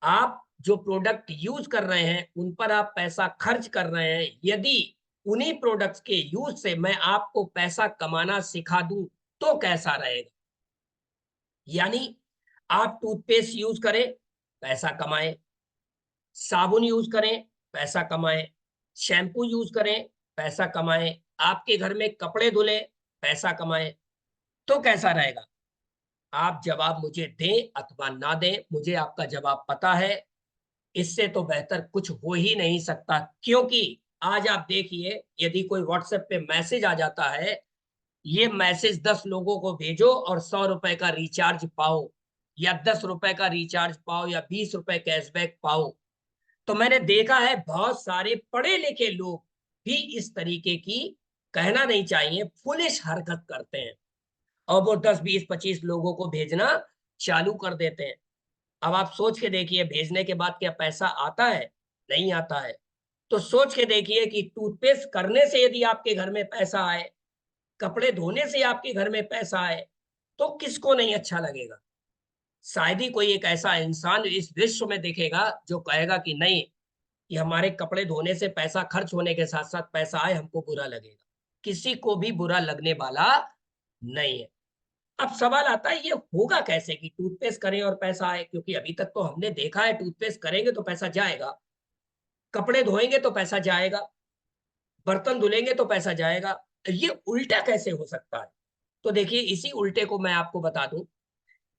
आप जो प्रोडक्ट यूज कर रहे हैं उन पर आप पैसा खर्च कर रहे हैं, यदि उन्हीं प्रोडक्ट्स के यूज से मैं आपको पैसा कमाना सिखा दूं तो कैसा रहेगा। यानी आप टूथपेस्ट यूज करें, पैसा कमाएं, साबुन यूज करें, पैसा कमाएं, शैम्पू यूज करें, पैसा कमाएं, आपके घर में कपड़े धुले, पैसा कमाएं, तो कैसा रहेगा। आप जवाब मुझे दें अथवा ना दें, मुझे आपका जवाब पता है, इससे तो बेहतर कुछ हो ही नहीं सकता। क्योंकि आज आप देखिए यदि कोई व्हाट्सएप पे मैसेज आ जाता है, ये मैसेज 10 लोगों को भेजो और 100 रुपए का रिचार्ज पाओ, या 10 रुपए का रिचार्ज पाओ, या 20 रुपए कैशबैक पाओ। तो मैंने देखा है बहुत सारे पढ़े लिखे लोग भी इस तरीके की, कहना नहीं चाहिए, फुलिश हरकत करते हैं और वो 10 20 25 लोगों को भेजना चालू कर देते हैं। अब आप सोच के देखिए, भेजने के बाद क्या पैसा आता है? नहीं आता है। तो सोच के देखिए कि टूथपेस्ट करने से यदि आपके घर में पैसा आए, कपड़े धोने से आपके घर में पैसा आए, तो किसको नहीं अच्छा लगेगा? शायद ही कोई एक ऐसा इंसान इस विश्व में दिखेगा जो कहेगा कि नहीं, कि हमारे कपड़े धोने से पैसा खर्च होने के साथ साथ पैसा आए हमको बुरा लगेगा। किसी को भी बुरा लगने वाला नहीं है। अब सवाल आता है ये होगा कैसे कि टूथपेस्ट करें और पैसा आए? क्योंकि अभी तक तो हमने देखा है टूथपेस्ट करेंगे तो पैसा जाएगा, कपड़े धोएंगे तो पैसा जाएगा, बर्तन धुलेंगे तो पैसा जाएगा। ये उल्टा कैसे हो सकता है? तो देखिए, इसी उल्टे को मैं आपको बता दूं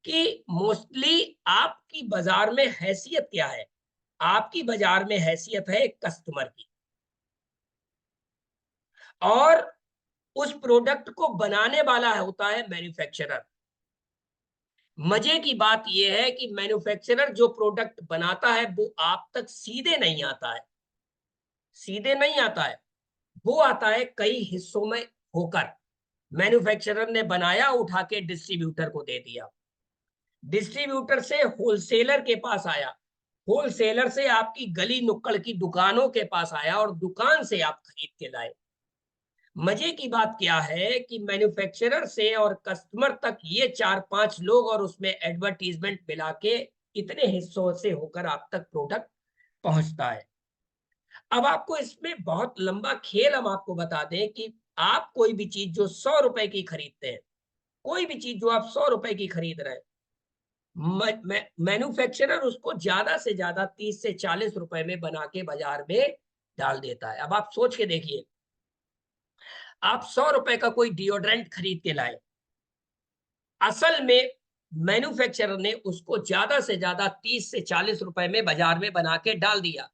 कि मोस्टली आपकी बाजार में हैसियत क्या है? आपकी बाजार में हैसियत है कस्टमर की, और उस प्रोडक्ट को बनाने वाला होता है मैन्युफैक्चरर। मजे की बात यह है कि मैन्युफैक्चरर जो प्रोडक्ट बनाता है वो आप तक सीधे नहीं आता है, सीधे नहीं आता है, वो आता है कई हिस्सों में होकर। मैन्युफैक्चरर ने बनाया, उठा के डिस्ट्रीब्यूटर को दे दिया, डिस्ट्रीब्यूटर से होलसेलर के पास आया, होलसेलर से आपकी गली नुक्कड़ की दुकानों के पास आया और दुकान से आप खरीद के लाए। मजे की बात क्या है कि मैन्युफैक्चरर से और कस्टमर तक ये 4-5 लोग और उसमें एडवर्टीजमेंट मिला के इतने हिस्सों से होकर आप तक प्रोडक्ट पहुंचता है। अब आपको इसमें बहुत लंबा खेल हम आपको बता दें कि आप कोई भी चीज जो 100 रुपए की खरीदते हैं, कोई भी चीज जो आप 100 रुपए की खरीद रहे हैं, मैन्युफैक्चरर उसको ज्यादा से ज्यादा 30 से 40 रुपए में बना के बाजार में डाल देता है। अब आप सोच के देखिए, आप 100 रुपए का कोई डिओड्रेंट खरीद के लाए, असल में मैन्युफैक्चरर ने उसको ज्यादा से ज्यादा 30 से 40 रुपए में बाजार में बना के डाल दिया,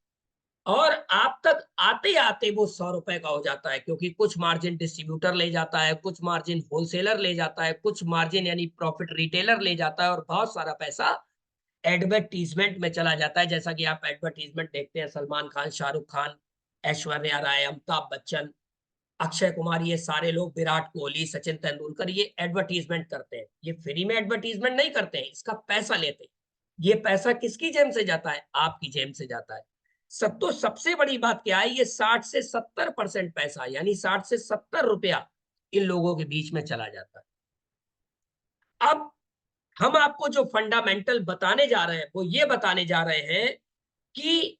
और आप तक आते आते वो 100 रुपए का हो जाता है, क्योंकि कुछ मार्जिन डिस्ट्रीब्यूटर ले जाता है, कुछ मार्जिन होलसेलर ले जाता है, कुछ मार्जिन यानी प्रॉफिट रिटेलर ले जाता है, और बहुत सारा पैसा एडवर्टीजमेंट में चला जाता है। जैसा कि आप एडवर्टीजमेंट देखते हैं, सलमान खान, शाहरुख खान, ऐश्वर्या राय, अमिताभ बच्चन, अक्षय कुमार, ये सारे लोग, विराट कोहली, सचिन तेंदुलकर, ये एडवर्टीजमेंट करते हैं। ये फ्री में एडवर्टीजमेंट नहीं करते हैं, इसका पैसा लेते हैं। ये पैसा किसकी जेब से जाता है? आपकी जेब से जाता है। सब तो सबसे बड़ी बात क्या है, ये 60 से 70% पैसा, यानी 60 से 70 रुपया इन लोगों के बीच में चला जाता है। अब हम आपको जो फंडामेंटल बताने जा रहे हैं वो ये बताने जा रहे हैं कि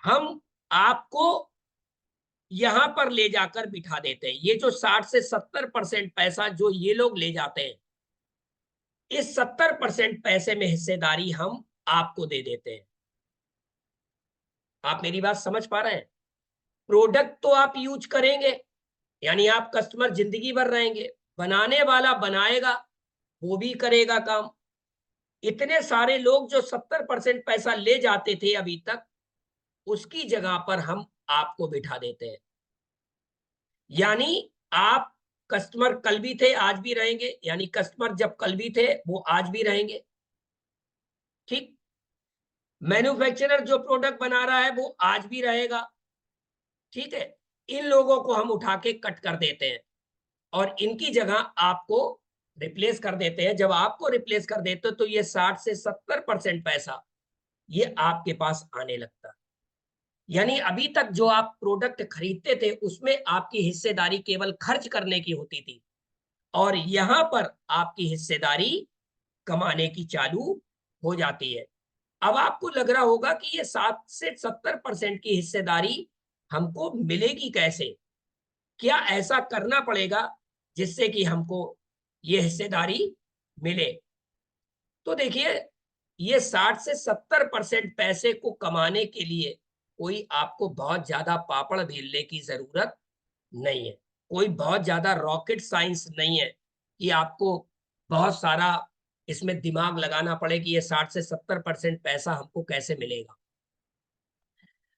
हम आपको यहां पर ले जाकर बिठा देते हैं। ये जो 60 से 70% पैसा जो ये लोग ले जाते हैं, इस 70% पैसे में हिस्सेदारी हम आपको दे देते हैं। आप मेरी बात समझ पा रहे हैं? प्रोडक्ट तो आप यूज करेंगे, यानी आप कस्टमर जिंदगी भर रहेंगे, बनाने वाला बनाएगा, वो भी करेगा काम। इतने सारे लोग जो 70% पैसा ले जाते थे अभी तक, उसकी जगह पर हम आपको बिठा देते हैं। यानी आप कस्टमर कल भी थे, आज भी रहेंगे, यानी कस्टमर जब कल भी थे वो आज भी रहेंगे। ठीक, मैन्युफैक्चरर जो प्रोडक्ट बना रहा है वो आज भी रहेगा। ठीक है, इन लोगों को हम उठा के कट कर देते हैं और इनकी जगह आपको रिप्लेस कर देते हैं। जब आपको रिप्लेस कर देते हैं तो ये 60 से 70% पैसा ये आपके पास आने लगता है। यानी अभी तक जो आप प्रोडक्ट खरीदते थे उसमें आपकी हिस्सेदारी केवल खर्च करने की होती थी, और यहां पर आपकी हिस्सेदारी कमाने की चालू हो जाती है। अब आपको लग रहा होगा कि ये 7 से 70% की हिस्सेदारी हमको मिलेगी कैसे? क्या ऐसा करना पड़ेगा जिससे कि हमको ये हिस्सेदारी मिले? तो देखिए, ये 60 से 70% पैसे को कमाने के लिए कोई आपको बहुत ज्यादा पापड़ बेलने की जरूरत नहीं है, कोई बहुत ज्यादा रॉकेट साइंस नहीं है कि आपको बहुत सारा इसमें दिमाग लगाना पड़े कि ये 60 से 70% पैसा हमको कैसे मिलेगा।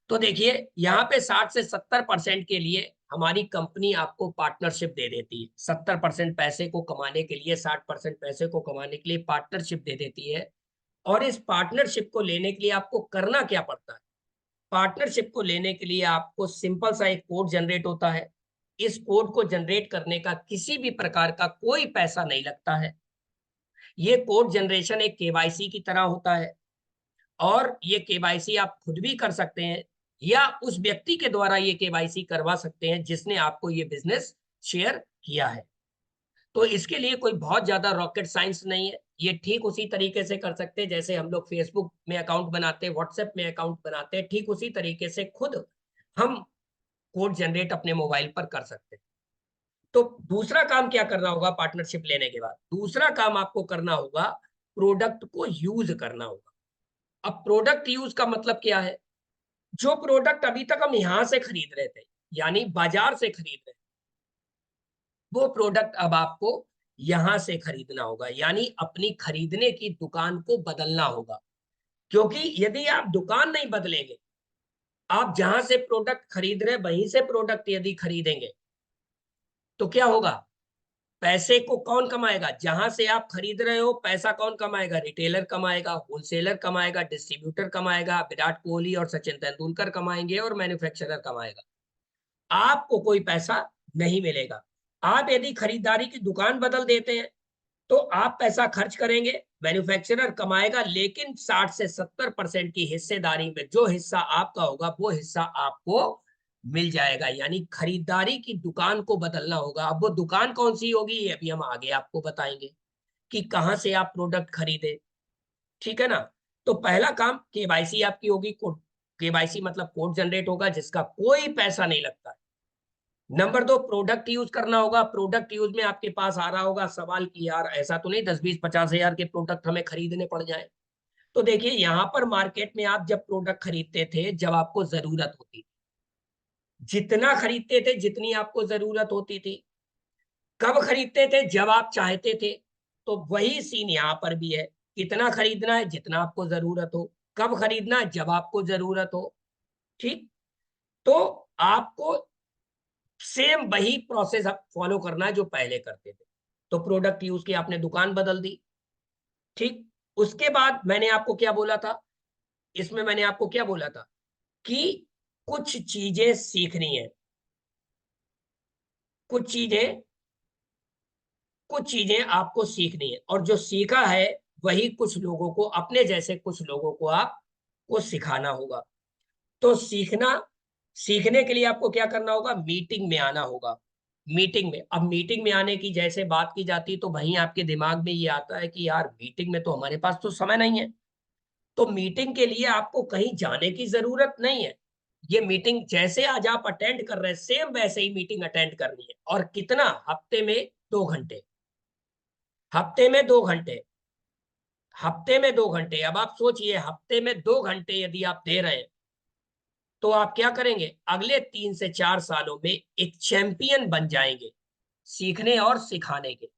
तो देखिए, यहाँ पे 60 से 70% के लिए हमारी कंपनी आपको पार्टनरशिप दे देती है। 70% पैसे को कमाने के लिए, 60% पैसे को कमाने के लिए पार्टनरशिप दे देती है। और इस पार्टनरशिप को लेने के लिए आपको करना क्या पड़ता है? पार्टनरशिप को लेने के लिए आपको सिंपल सा एक कोड जनरेट होता है। इस कोड को जनरेट करने का किसी भी प्रकार का कोई पैसा नहीं लगता है। ये कोड जनरेशन एक केवाईसी की तरह होता है और ये केवाईसी आप खुद भी कर सकते हैं या उस व्यक्ति के द्वारा ये केवाईसी करवा सकते हैं जिसने आपको ये बिजनेस शेयर किया है। तो इसके लिए कोई बहुत ज्यादा रॉकेट साइंस नहीं है। ये ठीक उसी तरीके से कर सकते हैं जैसे हम लोग फेसबुक में अकाउंट बनाते हैं, व्हाट्सएप में अकाउंट बनाते हैं, ठीक उसी तरीके से खुद हम कोड जनरेट अपने मोबाइल पर कर सकते हैं। तो दूसरा काम क्या करना होगा पार्टनरशिप लेने के बाद? दूसरा काम आपको करना होगा प्रोडक्ट को यूज करना होगा। अब प्रोडक्ट यूज का मतलब क्या है? जो प्रोडक्ट अभी तक हम यहां से खरीद रहे थे यानी बाजार से खरीद रहे थे, वो प्रोडक्ट अब आपको यहां से खरीदना होगा यानी अपनी खरीदने की दुकान को बदलना होगा। क्योंकि यदि आप दुकान नहीं बदलेंगे, आप जहां से प्रोडक्ट खरीद रहे वहीं से प्रोडक्ट यदि खरीदेंगे तो क्या होगा? पैसे को कौन कमाएगा? जहां से आप खरीद रहे हो पैसा कौन कमाएगा? रिटेलर कमाएगा, होलसेलर कमाएगा, डिस्ट्रीब्यूटर कमाएगा, विराट कोहली और सचिन तेंदुलकर कमाएंगे और मैन्युफैक्चरर कमाएगा। आपको कोई पैसा नहीं मिलेगा। आप यदि खरीदारी की दुकान बदल देते हैं तो आप पैसा खर्च करेंगे, मैन्युफैक्चरर कमाएगा, लेकिन 60 से 70% की हिस्सेदारी में जो हिस्सा आपका होगा वो हिस्सा आपको मिल जाएगा। यानी खरीदारी की दुकान को बदलना होगा। अब वो दुकान कौन सी होगी ये अभी हम आगे आपको बताएंगे कि कहां से आप प्रोडक्ट खरीदे, ठीक है ना। तो पहला काम केवाईसी आपकी होगी। कोड केवाईसी मतलब कोड जनरेट होगा जिसका कोई पैसा नहीं लगता है। नंबर 2 प्रोडक्ट यूज करना होगा। प्रोडक्ट यूज में आपके पास आ रहा होगा सवाल कि यार ऐसा तो नहीं 10-20-50 हजार के प्रोडक्ट हमें खरीदने पड़ जाए। तो देखिए यहाँ पर मार्केट में आप जब प्रोडक्ट खरीदते थे जब आपको जरूरत होती थी, जितना खरीदते थे जितनी आपको जरूरत होती थी। कब खरीदते थे? जब आप चाहते थे। तो वही सीन यहाँ पर भी है। कितना खरीदना है? जितना आपको जरूरत हो। कब खरीदना है? जब आपको जरूरत हो। ठीक, तो आपको सेम वही प्रोसेस आप फॉलो करना है जो पहले करते थे। तो प्रोडक्ट यूज की आपने दुकान बदल दी। ठीक, उसके बाद मैंने आपको क्या बोला था? इसमें मैंने आपको क्या बोला था कि कुछ चीजें सीखनी है। कुछ चीजें आपको सीखनी है और जो सीखा है वही कुछ लोगों को, अपने जैसे कुछ लोगों को आपको सिखाना होगा। तो सीखने के लिए आपको क्या करना होगा? मीटिंग में आना होगा। मीटिंग में, अब मीटिंग में आने की जैसे बात की जाती तो वहीं आपके दिमाग में ये आता है कि यार मीटिंग में तो हमारे पास तो समय नहीं है। तो मीटिंग के लिए आपको कहीं जाने की जरूरत नहीं है। ये मीटिंग जैसे आज आप अटेंड कर रहे हैं सेम वैसे ही मीटिंग अटेंड करनी है। और कितना? हफ्ते में 2 घंटे। हफ्ते में 2 घंटे। हफ्ते में 2 घंटे। अब आप सोचिए हफ्ते में 2 घंटे यदि आप दे रहे हैं तो आप क्या करेंगे? अगले 3 से 4 सालों में एक चैंपियन बन जाएंगे सीखने और सिखाने के।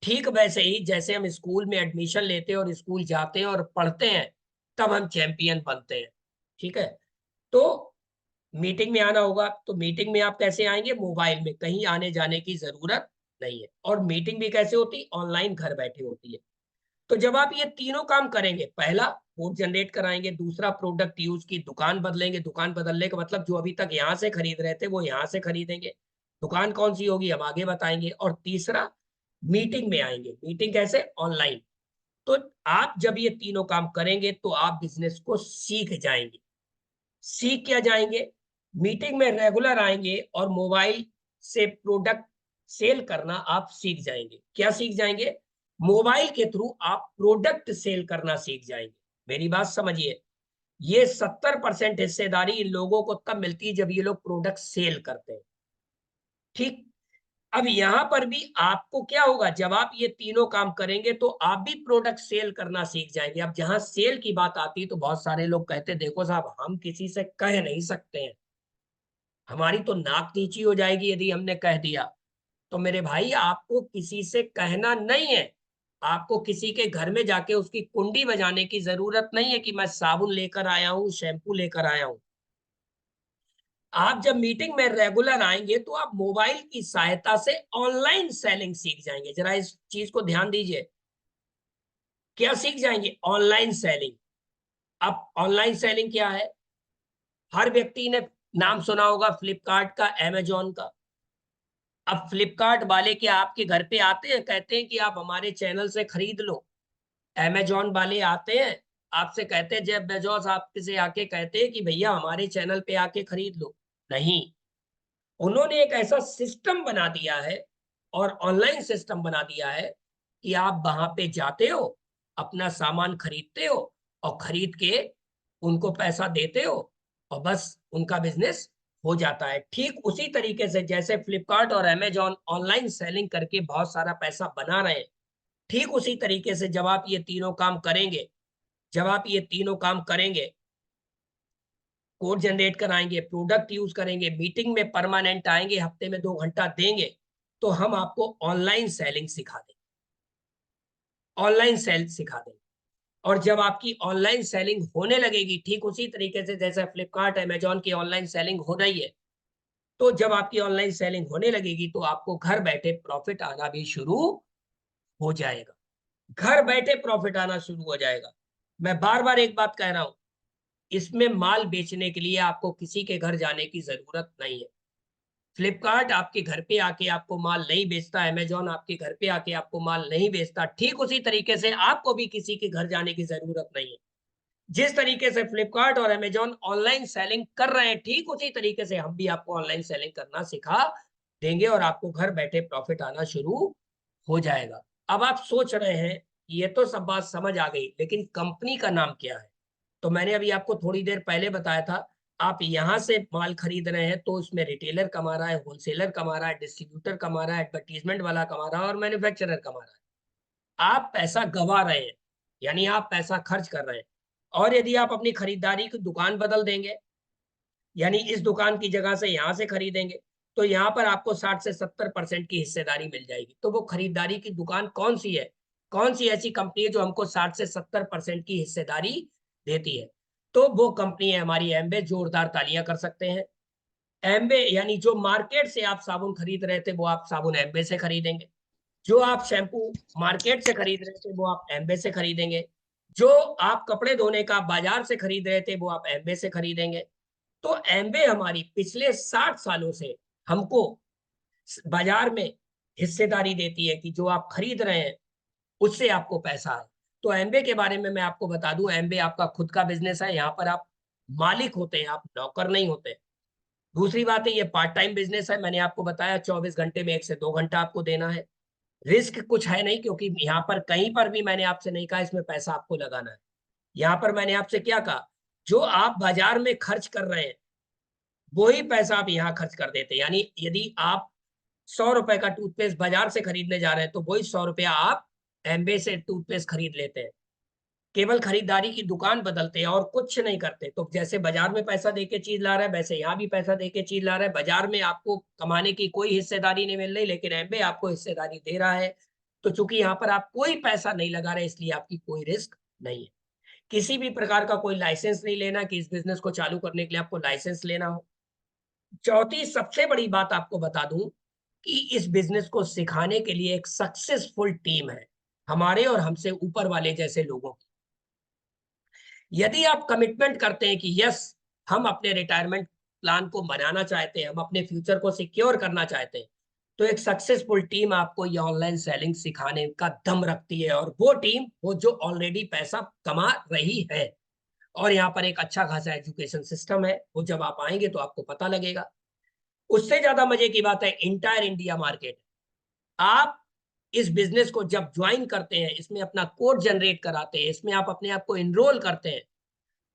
ठीक वैसे ही जैसे हम स्कूल में एडमिशन लेते हैं और स्कूल जाते हैं और पढ़ते हैं तब हम चैंपियन बनते हैं। ठीक है, तो मीटिंग में आना होगा। तो मीटिंग में आप कैसे आएंगे? मोबाइल में, कहीं आने जाने की जरूरत नहीं है। और मीटिंग भी कैसे होती? ऑनलाइन, घर बैठे होती है। तो जब आप ये तीनों काम करेंगे, पहला कोड जनरेट कराएंगे, दूसरा प्रोडक्ट यूज की दुकान बदलेंगे। दुकान बदलने का मतलब जो अभी तक यहाँ से खरीद रहे थे वो यहाँ से खरीदेंगे। दुकान कौन सी होगी हम आगे बताएंगे। और तीसरा मीटिंग में आएंगे। मीटिंग कैसे? ऑनलाइन। तो आप जब ये तीनों काम करेंगे तो आप बिजनेस को सीख जाएंगे। सीख क्या जाएंगे? मीटिंग में रेगुलर आएंगे और मोबाइल से प्रोडक्ट सेल करना आप सीख जाएंगे। क्या सीख जाएंगे? मोबाइल के थ्रू आप प्रोडक्ट सेल करना सीख जाएंगे। मेरी बात समझिए, ये 70% हिस्सेदारी इन लोगों को तब मिलती है जब ये लोग प्रोडक्ट सेल करते हैं। ठीक, अब यहां पर भी आपको क्या होगा? जब आप ये तीनों काम करेंगे तो आप भी प्रोडक्ट सेल करना सीख जाएंगे। अब जहां सेल की बात आती है तो बहुत सारे लोग कहते हैं देखो साहब हम किसी से कह नहीं सकते हैं, हमारी तो नाक नीची हो जाएगी यदि हमने कह दिया। तो मेरे भाई आपको किसी से कहना नहीं है। आपको किसी के घर में जाके उसकी कुंडी बजाने की जरूरत नहीं है कि मैं साबुन लेकर आया हूं, शैम्पू लेकर आया हूं। आप जब मीटिंग में रेगुलर आएंगे तो आप मोबाइल की सहायता से ऑनलाइन सेलिंग सीख जाएंगे। जरा इस चीज को ध्यान दीजिए। क्या सीख जाएंगे? Online selling. अब ऑनलाइन सेलिंग क्या है? हर व्यक्ति ने नाम सुना होगा फ्लिपकार्ट का, अमेजोन का। अब फ्लिपकार्ट वाले क्या आपके घर पे आते हैं, कहते हैं कि आप हमारे चैनल से खरीद लो? अमेजोन वाले आते हैं आपसे, कहते हैं जेफ बेजोस आपसे आके कहते हैं कि भैया हमारे चैनल पे आके खरीद लो? नहीं, उन्होंने एक ऐसा सिस्टम बना दिया है और ऑनलाइन सिस्टम बना दिया है कि आप वहां पे जाते हो, अपना सामान खरीदते हो और खरीद के उनको पैसा देते हो और बस उनका बिजनेस हो जाता है। ठीक उसी तरीके से जैसे फ्लिपकार्ट और अमेजोन ऑनलाइन सेलिंग करके बहुत सारा पैसा बना रहे हैं, ठीक उसी तरीके से जब आप ये तीनों काम करेंगे, कोड जनरेट कराएंगे, प्रोडक्ट यूज करेंगे, मीटिंग में परमानेंट आएंगे, हफ्ते में 2 घंटा देंगे, तो हम आपको ऑनलाइन सेलिंग सिखा देंगे, ऑनलाइन सेल सिखा देंगे। और जब आपकी ऑनलाइन सेलिंग होने लगेगी, ठीक उसी तरीके से जैसे फ्लिपकार्ट अमेजोन की ऑनलाइन सेलिंग हो रही है, तो जब आपकी ऑनलाइन सेलिंग होने लगेगी तो आपको घर बैठे प्रॉफिट आना भी शुरू हो जाएगा। घर बैठे प्रॉफिट आना शुरू हो जाएगा। मैं बार बार एक बात कह रहा हूं, इसमें माल बेचने के लिए आपको किसी के घर जाने की जरूरत नहीं है। फ्लिपकार्ट आपके घर पे आके आपको माल नहीं बेचता, अमेजोन आपके घर पे आके आपको माल नहीं बेचता। ठीक उसी तरीके से आपको भी किसी के घर जाने की जरूरत नहीं है। जिस तरीके से फ्लिपकार्ट और अमेजोन ऑनलाइन सेलिंग कर रहे हैं, ठीक उसी तरीके से हम भी आपको ऑनलाइन सेलिंग करना सिखा देंगे और आपको घर बैठे प्रॉफिट आना शुरू हो जाएगा। अब आप सोच रहे हैं ये तो सब बात समझ आ गई, लेकिन कंपनी का नाम क्या है? तो मैंने अभी आपको थोड़ी देर पहले बताया था, आप यहां से माल खरीद रहे हैं तो उसमें रिटेलर कमा रहा है, होलसेलर कमा रहा है, डिस्ट्रीब्यूटर कमा रहा है, एडवर्टीजमेंट वाला कमा रहा है और मैन्युफैक्चरर कमा रहा है। आप पैसा गवा रहे हैं, यानी आप पैसा खर्च कर रहे हैं। और यदि आप अपनी खरीदारी की दुकान बदल देंगे, यानी इस दुकान की जगह से यहां से खरीदेंगे, तो यहाँ पर आपको 60 से 70% की हिस्सेदारी मिल जाएगी। तो वो खरीदारी की दुकान कौन सी है? कौन सी ऐसी कंपनी है जो हमको 60 से 70% की हिस्सेदारी देती है? तो वो कंपनी है हमारी एम्बे। जोरदार तालियां कर सकते हैं। एम्बे यानी जो मार्केट से आप साबुन खरीद रहे थे वो आप साबुन एम्बे से खरीदेंगे, जो आप शैम्पू मार्केट से खरीद रहे थे वो आप एम्बे से खरीदेंगे, जो आप कपड़े धोने का बाजार से खरीद रहे थे वो आप एम्बे से खरीदेंगे। तो एम्बे हमारी पिछले 60 सालों से हमको बाजार में हिस्सेदारी देती है कि जो आप खरीद रहे हैं उससे आपको पैसा है। तो एम्बे के बारे में मैं आपको बता दूं, एम्बे आपका खुद का बिजनेस है। यहाँ पर आप मालिक होते हैं, आप नौकर नहीं होते। दूसरी बात है, ये पार्ट टाइम बिजनेस है। मैंने आपको बताया 24 घंटे में 1 से 2 घंटा आपको देना है। रिस्क कुछ है नहीं, क्योंकि यहाँ पर कहीं पर भी मैंने आपसे नहीं कहा इसमें पैसा आपको लगाना है। यहाँ पर मैंने आपसे क्या कहा, जो आप बाजार में खर्च कर रहे हैं वही पैसा आप यहाँ खर्च कर देते हैं। यानी यदि आप 100 रुपए का टूथपेस्ट बाजार से खरीदने जा रहे हैं तो वही 100 रुपया आप एम्बे से टूथपेस्ट खरीद लेते हैं। केवल खरीदारी की दुकान बदलते हैं और कुछ नहीं करते। तो जैसे बाजार में पैसा देके चीज ला रहा है, वैसे यहाँ भी पैसा देके चीज ला रहा है। बाजार में आपको कमाने की कोई हिस्सेदारी नहीं मिल रही, लेकिन एम्बे आपको हिस्सेदारी दे रहा है। तो चूंकि यहाँ पर आप कोई पैसा नहीं लगा रहे, इसलिए आपकी कोई रिस्क नहीं है। किसी भी प्रकार का कोई लाइसेंस नहीं लेना कि इस बिजनेस को चालू करने के लिए आपको लाइसेंस लेना हो। चौथी सबसे बड़ी बात आपको बता दूं कि इस बिजनेस को सिखाने के लिए एक सक्सेसफुल टीम है, हमारे और हमसे ऊपर वाले जैसे लोगों की। यदि आप कमिटमेंट करते हैं कि यस, हम अपने रिटायरमेंट प्लान को बनाना चाहते हैं, हम अपने फ्यूचर को सिक्योर करना चाहते हैं, तो एक सक्सेसफुल टीम आपको ये ऑनलाइन सेलिंग सिखाने का दम रखती है। और वो टीम वो जो ऑलरेडी पैसा कमा रही है, और यहाँ पर एक अच्छा खासा एजुकेशन सिस्टम है। वो जब आप आएंगे तो आपको पता लगेगा। उससे ज्यादा मजे की बात है, इंटायर इंडिया मार्केट। आप इस बिजनेस को जब ज्वाइन करते हैं, इसमें अपना कोड जनरेट कराते हैं, इसमें आप अपने आप को इनरोल करते हैं,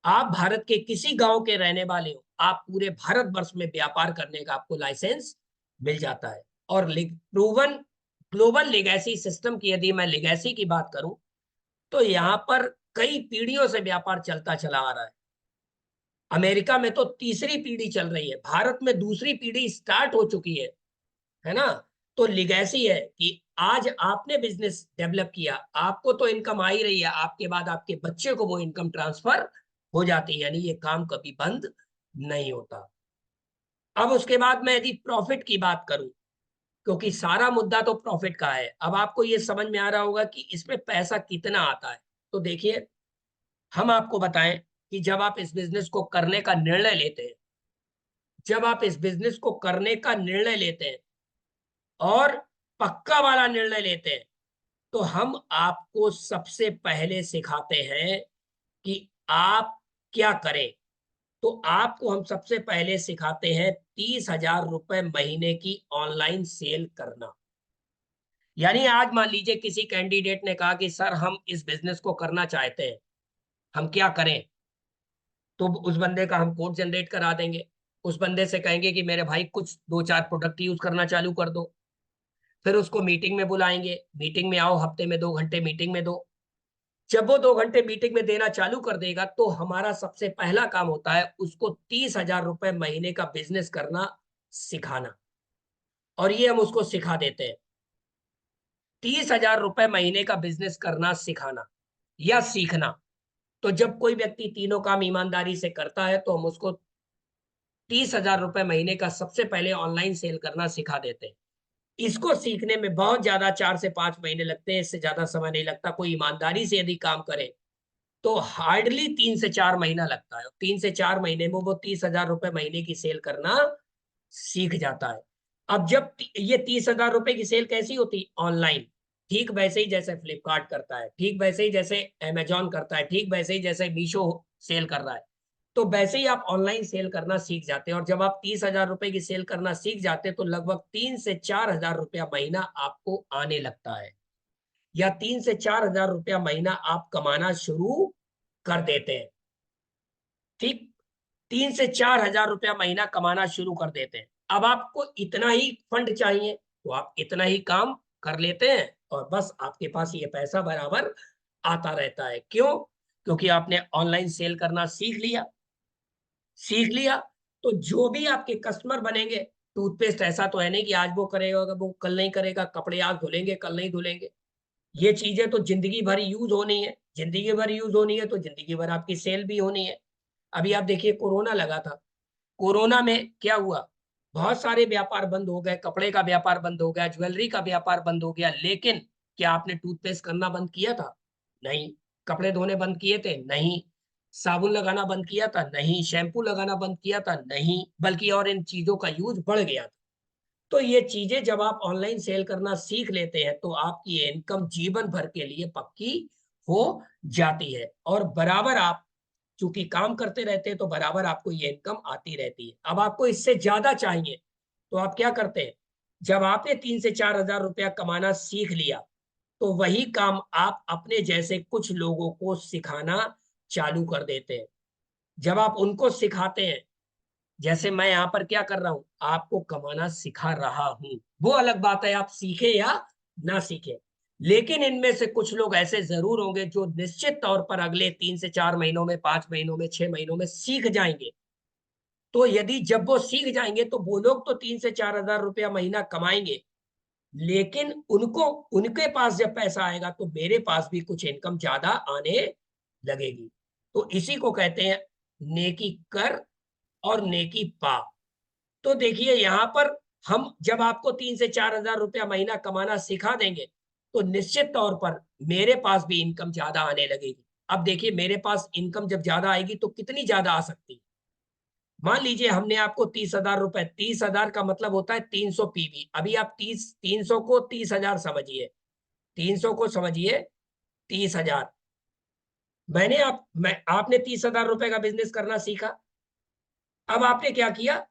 आप भारत के किसी गांव के रहने वाले हो, आप पूरे भारतवर्ष में व्यापार करने का आपको लाइसेंस मिल जाता है। और प्रूवन ग्लोबल लेगेसी सिस्टम की यदि मैं लेगेसी की बात करूं तो यहाँ पर कई पीढ़ियों से व्यापार चलता चला आ रहा है। अमेरिका में तो तीसरी पीढ़ी चल रही है, भारत में दूसरी पीढ़ी स्टार्ट हो चुकी है ना। तो लेगेसी है कि आज आपने बिजनेस डेवलप किया, आपको तो इनकम आ ही रही है, आपके बाद आपके बच्चे को वो इनकम ट्रांसफर हो जाती है, यानी ये काम कभी बंद नहीं होता। अब उसके बाद मैं यदि प्रॉफिट की बात करूं, क्योंकि सारा मुद्दा तो प्रॉफिट का है, अब आपको ये समझ में आ रहा होगा कि इसमें पैसा कितना आता है। तो देखिए, हम आपको बताएं कि जब आप इस बिजनेस को करने का निर्णय लेते हैं, जब आप इस बिजनेस को करने का निर्णय लेते हैं और पक्का वाला निर्णय लेते हैं, तो हम आपको सबसे पहले सिखाते हैं कि आप क्या करें। तो आपको हम सबसे पहले सिखाते हैं 30,000 रुपए महीने की ऑनलाइन सेल करना। यानी आज मान लीजिए किसी कैंडिडेट ने कहा कि सर हम इस बिजनेस को करना चाहते हैं, हम क्या करें? तो उस बंदे का हम कोड जनरेट करा देंगे। उस बंदे से कहेंगे कि मेरे भाई कुछ 2-4 प्रोडक्ट यूज करना चालू कर दो। फिर उसको मीटिंग में बुलाएंगे, मीटिंग में आओ, हफ्ते में 2 घंटे मीटिंग में दो। जब वो 2 घंटे मीटिंग में देना चालू कर देगा तो हमारा सबसे पहला काम होता है उसको 30,000 रुपए महीने का बिजनेस करना सिखाना। और ये हम उसको सिखा देते हैं, 30,000 रुपए महीने का बिजनेस करना सिखाना या सीखना। तो जब कोई व्यक्ति तीनों काम ईमानदारी से करता है तो हम उसको 30,000 रुपए महीने का सबसे पहले ऑनलाइन सेल करना सिखा देते हैं। इसको सीखने में बहुत ज्यादा 4 से 5 महीने लगते हैं, इससे ज्यादा समय नहीं लगता। कोई ईमानदारी से यदि काम करे तो हार्डली 3 से 4 महीना लगता है। 3 से 4 महीने में वो 30,000 रुपए महीने की सेल करना सीख जाता है। अब जब ये 30,000 रुपए की सेल कैसी होती? ऑनलाइन। ठीक वैसे ही जैसे फ्लिपकार्ट करता है, ठीक वैसे ही जैसे अमेजॉन करता है, ठीक वैसे ही जैसे मीशो सेल कर रहा है। तो वैसे ही आप ऑनलाइन सेल करना सीख जाते हैं। और जब आप 30,000 रुपए की सेल करना सीख जाते हैं तो लगभग 3 से 4,000 रुपया महीना आपको आने लगता है, या 3 से 4,000 रुपया महीना आप कमाना शुरू कर देते हैं। ठीक, 3 से 4,000 रुपया महीना कमाना शुरू कर देते हैं। अब आपको इतना ही फंड चाहिए तो आप इतना ही काम कर लेते हैं और बस आपके पास ये पैसा बराबर आता रहता है। क्यों? क्योंकि आपने ऑनलाइन सेल करना सीख लिया। तो जो भी आपके कस्टमर बनेंगे, टूथपेस्ट ऐसा तो है नहीं कि आज वो करेगा वो कल नहीं करेगा, कपड़े आज धुलेंगे कल नहीं धुलेंगे। ये चीजें तो जिंदगी भर यूज होनी है, जिंदगी भर यूज होनी है तो जिंदगी भर आपकी सेल भी होनी है। अभी आप देखिए कोरोना लगा था, कोरोना में क्या हुआ? बहुत सारे व्यापार बंद हो गए, कपड़े का व्यापार बंद हो गया, ज्वेलरी का व्यापार बंद हो गया। लेकिन क्या आपने टूथपेस्ट करना बंद किया था? नहीं। कपड़े धोने बंद किए थे? नहीं। साबुन लगाना बंद किया था? नहीं। शैम्पू लगाना बंद किया था? नहीं। बल्कि और इन चीजों का यूज बढ़ गया था। तो ये चीजें जब आप ऑनलाइन सेल करना सीख लेते हैं तो आपकी इनकम जीवन भर के लिए पक्की हो जाती है। और बराबर आप चूंकि काम करते रहते हैं तो बराबर आपको ये इनकम आती रहती है। अब आपको इससे ज्यादा चाहिए तो आप क्या करते हैं? जब आपने 3 से 4,000 रुपया कमाना सीख लिया तो वही काम आप अपने जैसे कुछ लोगों को सिखाना चालू कर देते हैं। जब आप उनको सिखाते हैं, जैसे मैं यहाँ पर क्या कर रहा हूं, आपको कमाना सिखा रहा हूं, वो अलग बात है आप सीखे या ना सीखे। लेकिन इनमें से कुछ लोग ऐसे जरूर होंगे जो निश्चित तौर पर अगले 3 से 4 महीनों में, 5 महीनों में, 6 महीनों में सीख जाएंगे। तो यदि जब वो सीख जाएंगे तो वो लोग तो 3 से 4,000 रुपया महीना कमाएंगे, लेकिन उनको, उनके पास जब पैसा आएगा तो मेरे पास भी कुछ इनकम ज्यादा आने लगेगी। तो इसी को कहते हैं नेकी कर और नेकी पा। तो देखिए यहाँ पर हम जब आपको 3 से 4,000 रुपया महीना कमाना सिखा देंगे तो निश्चित तौर पर मेरे पास भी इनकम ज्यादा आने लगेगी। अब देखिए मेरे पास इनकम जब ज्यादा आएगी तो कितनी ज्यादा आ सकती है? मान लीजिए हमने आपको 30,000 रुपए, 30,000 का मतलब होता है 300 पीवी। अभी आप 300 को 30,000 समझिए, 300 को समझिए 30,000। आपने 30,000 रुपए का बिजनेस करना सीखा। अब आपने क्या किया?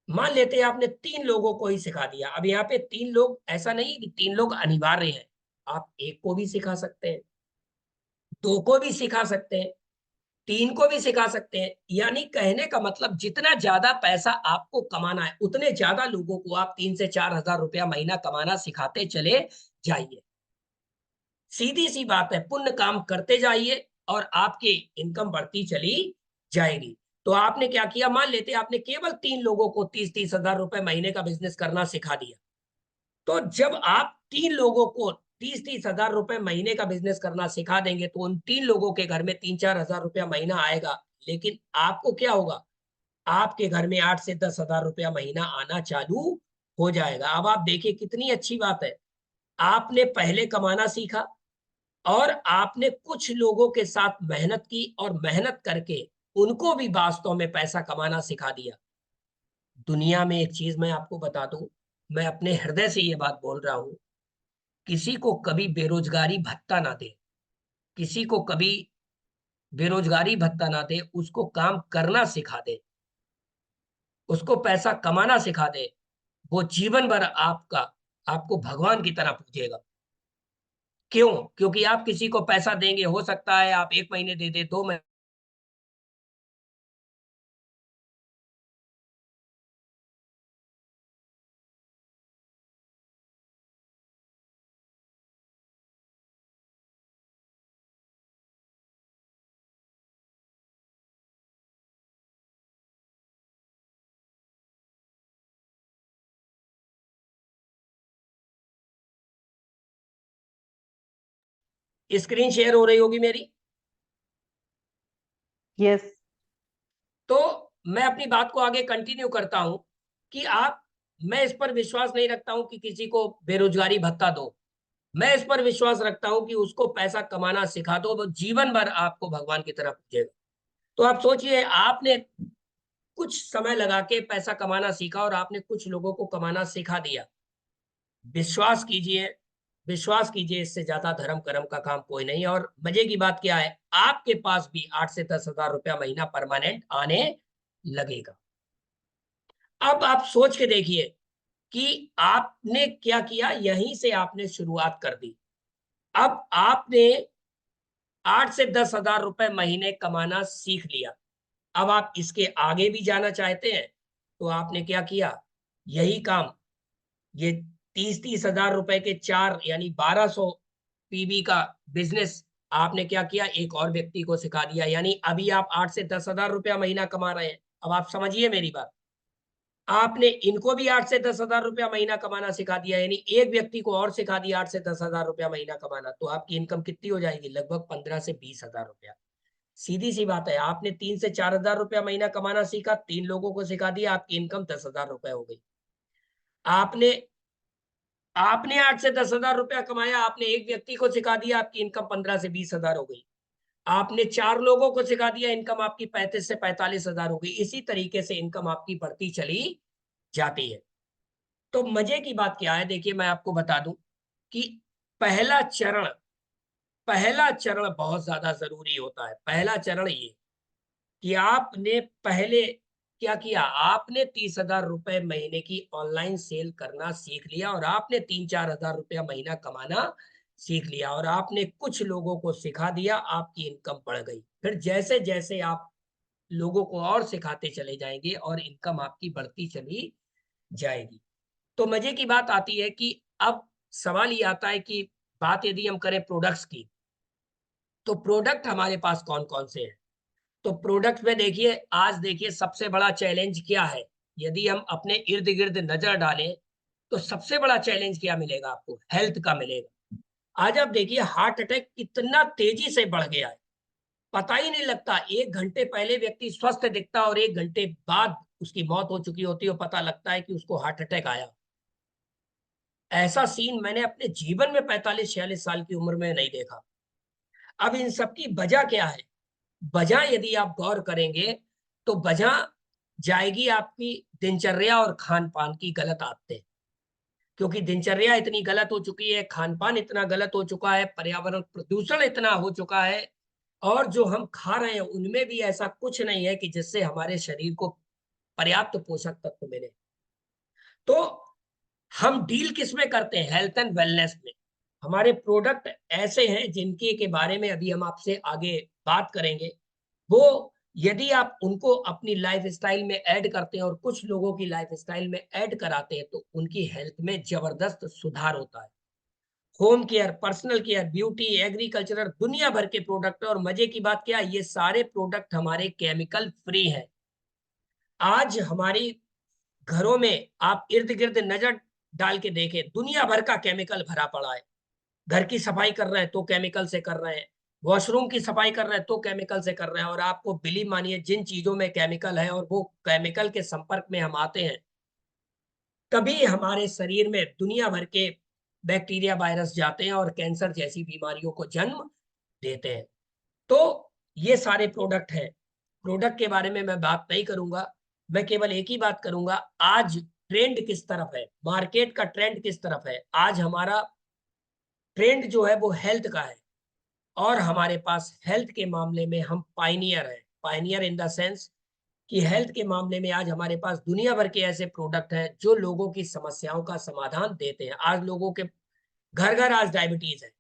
मान लेते हैं आपने 3 लोगों को ही सिखा दिया। अब यहाँ पे 3 लोग, ऐसा नहीं कि 3 लोग अनिवार्य हैं, आप 1 को भी सिखा सकते हैं, 2 को भी सिखा सकते हैं, 3 को भी सिखा सकते हैं। यानी कहने का मतलब जितना ज्यादा पैसा आपको कमाना है उतने ज्यादा लोगों को आप 3 से 4,000 रुपया महीना कमाना सिखाते चले जाइए। सीधी सी बात है, पुण्य काम करते जाइए और आपकी इनकम बढ़ती चली जाएगी। तो आपने क्या किया? मान लेते आपने केवल 3 लोगों को 30-30 हजार रुपए महीने का बिजनेस करना सिखा दिया। तो जब आप 3 लोगों को 30-30 हजार रुपए महीने का बिजनेस करना सिखा देंगे तो उन 3 लोगों के घर में 3-4 हजार रुपया महीना आएगा। लेकिन आपको क्या होगा? आपके घर में 8 से 10 हजार रुपया महीना आना चालू हो जाएगा। अब आप देखिए कितनी अच्छी बात है, आपने पहले कमाना सीखा, और आपने कुछ लोगों के साथ मेहनत की और मेहनत करके उनको भी वास्तव में पैसा कमाना सिखा दिया। दुनिया में एक चीज मैं आपको बता दूं, मैं अपने हृदय से ये बात बोल रहा हूं, किसी को कभी बेरोजगारी भत्ता ना दे, किसी को कभी बेरोजगारी भत्ता ना दे, उसको काम करना सिखा दे, उसको पैसा कमाना सिखा दे, वो जीवन भर आपको भगवान की तरह पूजेगा। क्यों? क्योंकि आप किसी को पैसा देंगे, हो सकता है आप 1 महीने दे दे, 2 महीने। स्क्रीन शेयर हो रही होगी मेरी। यस। तो मैं अपनी बात को आगे कंटिन्यू करता हूं कि मैं इस पर विश्वास नहीं रखता हूं कि किसी को बेरोजगारी भत्ता दो। मैं इस पर विश्वास रखता हूं कि उसको पैसा कमाना सिखा दो, वो जीवन भर आपको भगवान की तरह पूजेगा। तो आप सोचिए, आपने कुछ समय लगा के पैसा कमाना सीखा और आपने कुछ लोगों को कमाना सिखा दिया। विश्वास कीजिए, विश्वास कीजिए, इससे ज्यादा धर्म कर्म का काम कोई नहीं। और मजे की बात क्या है, आपके पास भी 8 से 10 हजार रुपया महीना परमानेंट आने लगेगा। अब आप सोच के देखिए कि आपने क्या किया, यहीं से आपने शुरुआत कर दी। अब आपने 8 से 10 हजार रुपए महीने कमाना सीख लिया। अब आप इसके आगे भी जाना चाहते हैं तो आपने क्या किया, यही काम, ये 30-30 हजार रुपए के 4 यानी 1200 पीवी का बिजनेस आपने क्या किया, एक और व्यक्ति को सिखा दिया। यानी अभी आप 8 से 10 हजार रुपया महीना कमा रहे हैं। अब आप समझिए मेरी बात, आपने इनको भी 8 से 10 हजार रुपया महीना कमाना सिखा दिया, यानी एक व्यक्ति को और सिखा दिया 8 से 10 हजार रुपया महीना कमाना। तो आपकी इनकम कितनी हो जाएगी, लगभग 15 से 20 हजार रुपया। सीधी सी बात है, आपने 3 से 4 हजार रुपया महीना कमाना सीखा, 3 लोगों को सिखा दिया, आपकी इनकम 10 हजार रुपए हो गई। आपने आपने 8 से 10 हजार रुपया कमाया, आपने एक व्यक्ति को सिखा दिया, आपकी इनकम 15 से 20 हजार हो गई। आपने 4 लोगों को सिखा दिया, इनकम आपकी 35 से 45 हजार हो गई। इसी तरीके से इनकम आपकी बढ़ती चली जाती है। तो मजे की बात क्या है, देखिए मैं आपको बता दूं कि पहला चरण बहुत ज्यादा जरूरी होता है। पहला चरण ये कि आपने पहले क्या किया, आपने 30 हजार रुपए महीने की ऑनलाइन सेल करना सीख लिया और आपने 3-4 हजार रुपया महीना कमाना सीख लिया और आपने कुछ लोगों को सिखा दिया, आपकी इनकम बढ़ गई। फिर जैसे जैसे आप लोगों को और सिखाते चले जाएंगे और इनकम आपकी बढ़ती चली जाएगी। तो मजे की बात आती है कि अब सवाल ये आता है कि बात यदि हम करें प्रोडक्ट्स की, तो प्रोडक्ट हमारे पास कौन कौन से हैं। तो प्रोडक्ट में देखिए, आज देखिए सबसे बड़ा चैलेंज क्या है, यदि हम अपने इर्द गिर्द नजर डालें तो सबसे बड़ा चैलेंज क्या मिलेगा आपको, हेल्थ का मिलेगा। आज आप देखिए हार्ट अटैक कितना तेजी से बढ़ गया है, पता ही नहीं लगता। 1 घंटे पहले व्यक्ति स्वस्थ दिखता और 1 घंटे बाद उसकी मौत हो चुकी होती है और पता लगता है कि उसको हार्ट अटैक आया। ऐसा सीन मैंने अपने जीवन में 45-46 साल की उम्र में नहीं देखा। अब इन सब की वजह क्या है, वजह यदि आप गौर करेंगे तो वजह जाएगी आपकी दिनचर्या और खान पान की गलत आदतें। क्योंकि दिनचर्या इतनी गलत हो चुकी है, खान पान इतना गलत हो चुका है, पर्यावरण प्रदूषण इतना हो चुका है, और जो हम खा रहे हैं उनमें भी ऐसा कुछ नहीं है कि जिससे हमारे शरीर को पर्याप्त पोषक तत्व मिले। तो हम डील किस में करते हैं, हेल्थ एंड वेलनेस में। हमारे प्रोडक्ट ऐसे हैं जिनके के बारे में अभी हम आपसे आगे बात करेंगे। वो यदि आप उनको अपनी लाइफ स्टाइल में ऐड करते हैं और कुछ लोगों की लाइफ स्टाइल में ऐड कराते हैं तो उनकी हेल्थ में जबरदस्त सुधार होता है। Home care, personal care, beauty, agricultural, दुनिया भर के प्रोडक्ट। और मजे की बात क्या, ये सारे प्रोडक्ट हमारे केमिकल फ्री हैं। आज हमारी घरों में आप इर्द गिर्द नजर डाल के देखें, दुनिया भर का केमिकल भरा पड़ा है। घर की सफाई कर रहे हैं तो केमिकल से कर रहे हैं, वॉशरूम की सफाई कर रहे हैं तो केमिकल से कर रहे हैं। और आपको बिलीव मानिए, जिन चीजों में केमिकल है और वो केमिकल के संपर्क में हम आते हैं, तभी हमारे शरीर में दुनिया भर के बैक्टीरिया वायरस जाते हैं और कैंसर जैसी बीमारियों को जन्म देते हैं। तो ये सारे प्रोडक्ट हैं। प्रोडक्ट के बारे में मैं बात नहीं करूंगा, मैं केवल एक ही बात करूंगा, आज ट्रेंड किस तरफ है, मार्केट का ट्रेंड किस तरफ है। आज हमारा ट्रेंड जो है वो हेल्थ का है और हमारे पास हेल्थ के मामले में हम पायनियर हैं। पायनियर इन द सेंस कि हेल्थ के मामले में आज हमारे पास दुनिया भर के ऐसे प्रोडक्ट हैं जो लोगों की समस्याओं का समाधान देते हैं। आज लोगों के घर घर आज डायबिटीज है।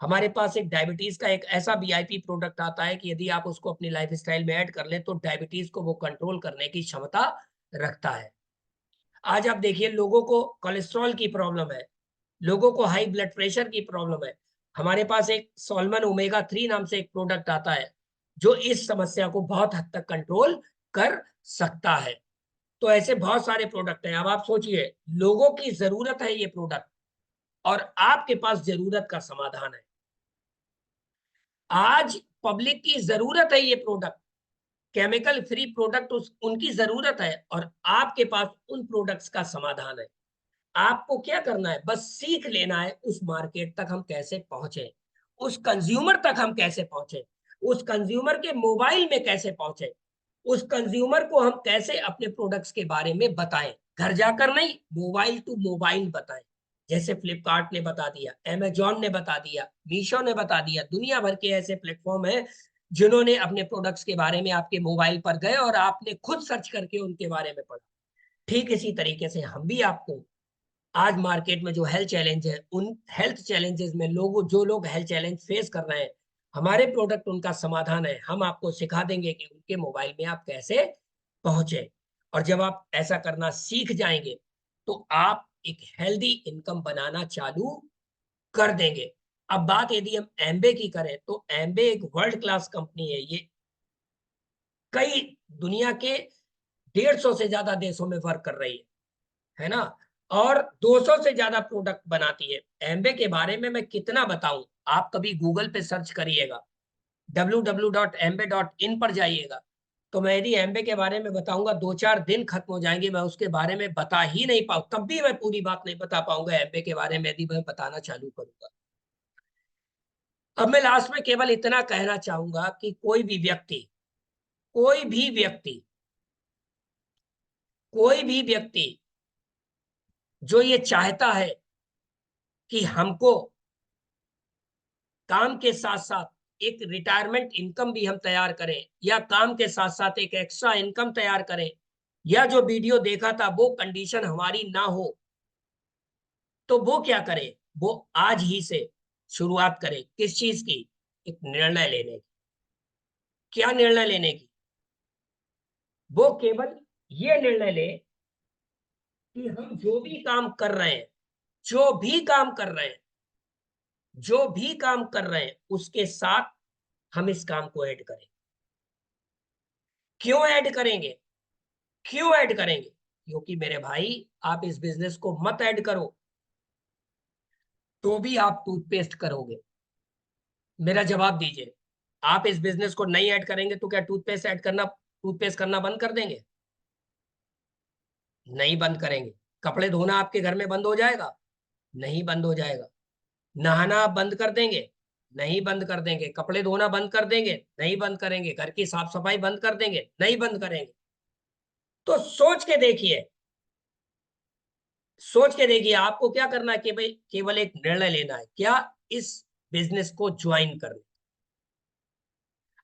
हमारे पास एक डायबिटीज का एक ऐसा वीआईपी प्रोडक्ट आता है कि यदि आप उसको अपनी लाइफस्टाइल में ऐड कर लें तो डायबिटीज को वो कंट्रोल करने की क्षमता रखता है। आज आप देखिए, लोगों को कोलेस्ट्रॉल की प्रॉब्लम है, लोगों को हाई ब्लड प्रेशर की प्रॉब्लम है। हमारे पास एक सोलमन ओमेगा 3 नाम से एक प्रोडक्ट आता है जो इस समस्या को बहुत हद तक कंट्रोल कर सकता है। तो ऐसे बहुत सारे प्रोडक्ट हैं। अब आप सोचिए, लोगों की जरूरत है ये प्रोडक्ट और आपके पास जरूरत का समाधान है। आज पब्लिक की जरूरत है ये प्रोडक्ट, केमिकल फ्री प्रोडक्ट उनकी जरूरत है और आपके पास उन प्रोडक्ट्स का समाधान है। आपको क्या करना है, बस सीख लेना है उस मार्केट तक हम कैसे पहुंचे, उस कंज्यूमर तक हम कैसे पहुंचे, उस कंज्यूमर के मोबाइल में कैसे पहुंचे, उस कंज्यूमर को हम कैसे अपने प्रोडक्ट्स के बारे में बताएं। घर जाकर नहीं, मोबाइल टू मोबाइल बताएं। जैसे फ्लिपकार्ट ने बता दिया, अमेजॉन ने बता दिया, मीशो ने बता दिया, दुनिया भर के ऐसे प्लेटफॉर्म हैं जिन्होंने अपने प्रोडक्ट्स के बारे में आपके मोबाइल पर गए और आपने खुद सर्च करके उनके बारे में पढ़ा। ठीक इसी तरीके से हम भी आपको आज मार्केट में जो हेल्थ चैलेंज है, उन हेल्थ चैलेंजेस में जो लोग हेल्थ चैलेंज फेस कर रहे हैं, हमारे प्रोडक्ट उनका समाधान है। हम आपको सिखा देंगे कि उनके मोबाइल में आप कैसे पहुंचे। और जब आप ऐसा करना सीख जाएंगे तो आप एक हेल्दी इनकम बनाना चालू कर देंगे। अब बात यदि हम एम्बे की करें तो एम्बे एक वर्ल्ड क्लास कंपनी है। ये कई दुनिया के 150 से ज्यादा देशों में वर्क कर रही है ना, और 200 से ज्यादा प्रोडक्ट बनाती है। एम्बे के बारे में मैं कितना बताऊं, आप कभी गूगल पे सर्च करिएगा, www.ambe.in पर जाइएगा, तो मैं यदि एम्बे के बारे में बताऊंगा 2-4 दिन खत्म हो जाएंगे, मैं उसके बारे में बता ही नहीं पाऊँ, तब भी मैं पूरी बात नहीं बता पाऊंगा एम्बे के बारे में यदि मैं बताना चालू करूंगा। अब मैं लास्ट में केवल इतना कहना चाहूंगा कि कोई भी व्यक्ति जो ये चाहता है कि हमको काम के साथ साथ एक रिटायरमेंट इनकम भी हम तैयार करें, या काम के साथ साथ एक एक्स्ट्रा इनकम तैयार करें, या जो वीडियो देखा था वो कंडीशन हमारी ना हो, तो वो क्या करे, वो आज ही से शुरुआत करे। किस चीज की? एक निर्णय लेने की। क्या निर्णय लेने की? वो केवल ये निर्णय ले कि हम जो भी काम कर रहे हैं, उसके साथ हम इस काम को ऐड करें। क्यों ऐड करेंगे? क्योंकि मेरे भाई, आप इस बिजनेस को मत ऐड करो तो भी आप टूथपेस्ट करोगे। मेरा जवाब दीजिए, आप इस बिजनेस को नहीं ऐड करेंगे तो क्या टूथपेस्ट करना बंद कर देंगे? नहीं बंद करेंगे। कपड़े धोना आपके घर में बंद हो जाएगा? नहीं बंद हो जाएगा। नहाना आप बंद कर देंगे? नहीं बंद कर देंगे। कपड़े धोना बंद कर देंगे? नहीं बंद करेंगे। घर की साफ सफाई बंद कर देंगे? नहीं बंद करेंगे। तो सोच के देखिए आपको क्या करना है कि भाई केवल एक निर्णय लेना है, क्या इस बिजनेस को ज्वाइन करना।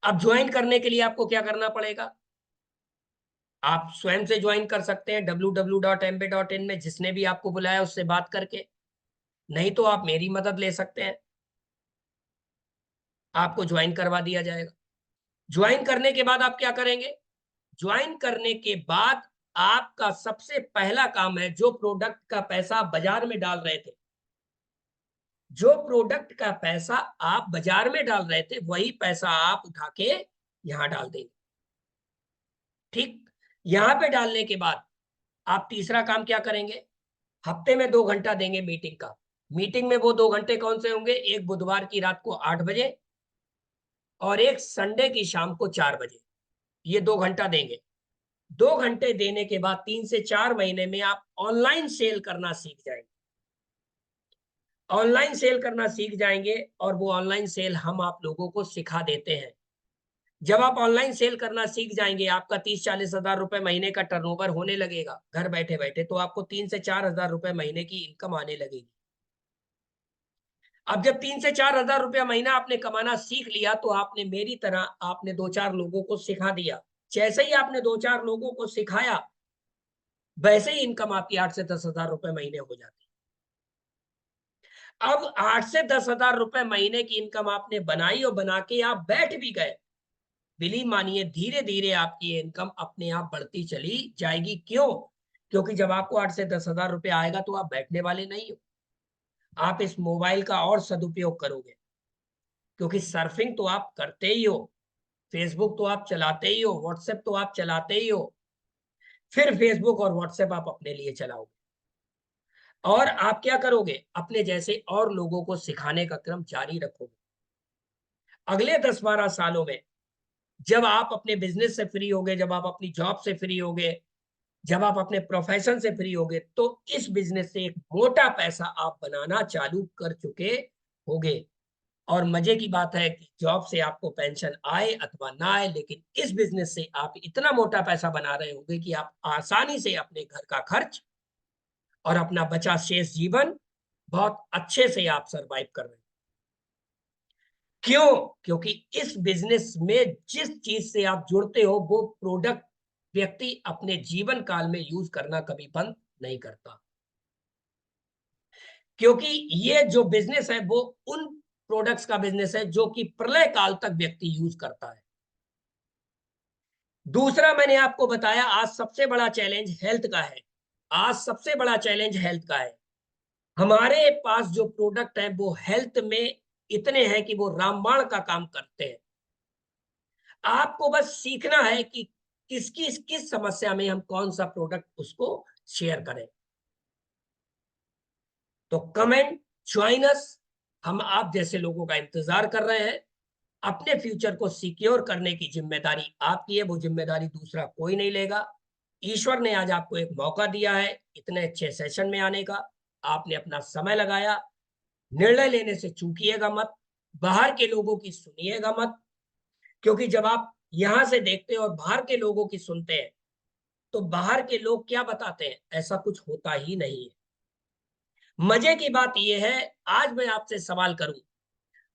अब ज्वाइन करने के लिए आपको क्या करना पड़ेगा? आप स्वयं से ज्वाइन कर सकते हैं www.ambe.in में, जिसने भी आपको बुलाया उससे बात करके। नहीं तो आप मेरी मदद ले सकते हैं, आपको ज्वाइन करवा दिया जाएगा। ज्वाइन करने के बाद आप क्या करेंगे? ज्वाइन करने के बाद आपका सबसे पहला काम है, जो प्रोडक्ट का पैसा आप बाजार में डाल रहे थे, वही पैसा आप उठा के यहां डाल देंगे। ठीक, यहां पे डालने के बाद आप तीसरा काम क्या करेंगे? हफ्ते में 2 घंटा देंगे मीटिंग का। मीटिंग में वो 2 घंटे कौन से होंगे? एक बुधवार की रात को 8 बजे और एक संडे की शाम को 4 बजे। ये 2 घंटा देंगे। 2 घंटे देने के बाद 3 से 4 महीने में आप ऑनलाइन सेल करना सीख जाएंगे। ऑनलाइन सेल करना सीख जाएंगे और वो ऑनलाइन सेल हम आप लोगों को सिखा देते हैं। जब आप ऑनलाइन सेल करना सीख जाएंगे, आपका 30-40 हजार रुपए महीने का टर्नओवर होने लगेगा घर बैठे बैठे, तो आपको 3 से 4 हजार रुपए महीने की इनकम आने लगेगी। अब जब 3 से 4 हजार रुपया महीना आपने कमाना सीख लिया, तो आपने मेरी तरह आपने 2-4 लोगों को सिखा दिया। जैसे ही आपने 2-4 लोगों को सिखाया, वैसे ही इनकम आपकी 8 से 10 हजार रुपए महीने हो जाती। अब 8 से 10 हजार रुपए महीने की इनकम आपने बनाई और बना के आप बैठ भी गए, बिलीव मानिए धीरे धीरे आपकी इनकम अपने आप बढ़ती चली जाएगी। क्यों? क्योंकि जब आपको 8 से 10 हजार रुपये आएगा तो आप बैठने वाले नहीं हो, आप इस मोबाइल का और सदुपयोग करोगे, क्योंकि सर्फिंग तो आप करते ही हो, फेसबुक तो आप चलाते ही हो, व्हाट्सएप तो आप चलाते ही हो, फिर फेसबुक और व्हाट्सएप आप अपने लिए चलाओगे और आप क्या करोगे, अपने जैसे और लोगों को सिखाने का क्रम जारी रखोगे। अगले 10-12 सालों में जब आप अपने बिजनेस से फ्री होगे, जब आप अपनी जॉब से फ्री होगे, जब आप अपने प्रोफेशन से फ्री होगे, तो इस बिजनेस से एक मोटा पैसा आप बनाना चालू कर चुके होगे। और मजे की बात है कि जॉब से आपको पेंशन आए अथवा ना आए, लेकिन इस बिजनेस से आप इतना मोटा पैसा बना रहे होंगे कि आप आसानी से अपने घर का खर्च और अपना बचा शेष जीवन बहुत अच्छे से आप सरवाइव कर रहे हैं। क्यों? क्योंकि इस बिजनेस में जिस चीज से आप जुड़ते हो, वो प्रोडक्ट व्यक्ति अपने जीवन काल में यूज करना कभी बंद नहीं करता, क्योंकि ये जो बिजनेस है वो उन प्रोडक्ट्स का बिजनेस है जो कि प्रलय काल तक व्यक्ति यूज करता है। दूसरा, मैंने आपको बताया आज सबसे बड़ा चैलेंज हेल्थ का है। आज सबसे बड़ा चैलेंज हेल्थ का है। हमारे पास जो प्रोडक्ट है वो हेल्थ में इतने हैं कि वो रामबाण का काम करते हैं। आपको बस सीखना है कि किस समस्या में हम कौन सा प्रोडक्ट उसको शेयर करें। तो कमेंट, ज्वाइन अस। हम आप जैसे लोगों का इंतजार कर रहे हैं। अपने फ्यूचर को सिक्योर करने की जिम्मेदारी आपकी है, वो जिम्मेदारी दूसरा कोई नहीं लेगा। ईश्वर ने आज आपको एक मौका दिया है इतने अच्छे सेशन में आने का। आपने अपना समय लगाया, निर्णय लेने से चूकिएगा मत, बाहर के लोगों की सुनिएगा मत, क्योंकि जब आप यहां से देखते हैं और बाहर के लोगों की सुनते हैं, तो बाहर के लोग क्या बताते हैं, ऐसा कुछ होता ही नहीं है। मजे की बात यह है, आज मैं आपसे सवाल करूं,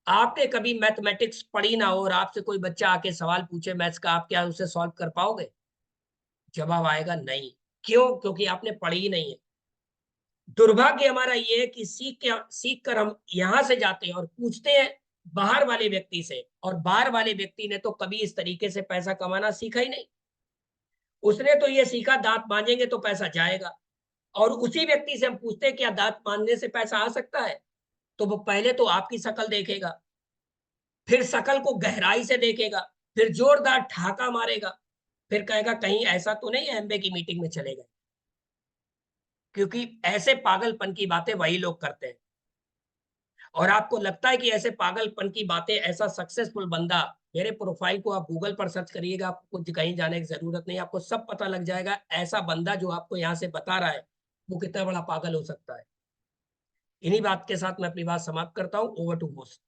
आपने कभी मैथमेटिक्स पढ़ी ना हो और आपसे कोई बच्चा आके सवाल पूछे मैथ्स का, आप क्या उसे सॉल्व कर पाओगे? जवाब आएगा नहीं। क्यों? क्योंकि आपने पढ़ी ही नहीं है। दुर्भाग्य हमारा ये है कि सीख कर हम यहां से जाते हैं और पूछते हैं बाहर वाले व्यक्ति से, और बाहर वाले व्यक्ति ने तो कभी इस तरीके से पैसा कमाना सीखा ही नहीं। उसने तो ये सीखा दांत मांजेंगे तो पैसा जाएगा, और उसी व्यक्ति से हम पूछते हैं क्या दांत मांजने से पैसा आ सकता है, तो वो पहले तो आपकी शक्ल देखेगा, फिर शक्ल को गहराई से देखेगा, फिर जोरदार ठहाका मारेगा, फिर कहेगा कहीं ऐसा तो नहीं है एमबीए की मीटिंग में चले गए। क्योंकि ऐसे पागलपन की बातें वही लोग करते हैं। और आपको लगता है कि ऐसे पागलपन की बातें, ऐसा सक्सेसफुल बंदा, मेरे प्रोफाइल को आप गूगल पर सर्च करिएगा, आपको कुछ कहीं जाने की जरूरत नहीं, आपको सब पता लग जाएगा ऐसा बंदा जो आपको यहाँ से बता रहा है वो कितना बड़ा पागल हो सकता है। इन्हीं बात के साथ मैं अपनी बात समाप्त करता हूँ। Over to host.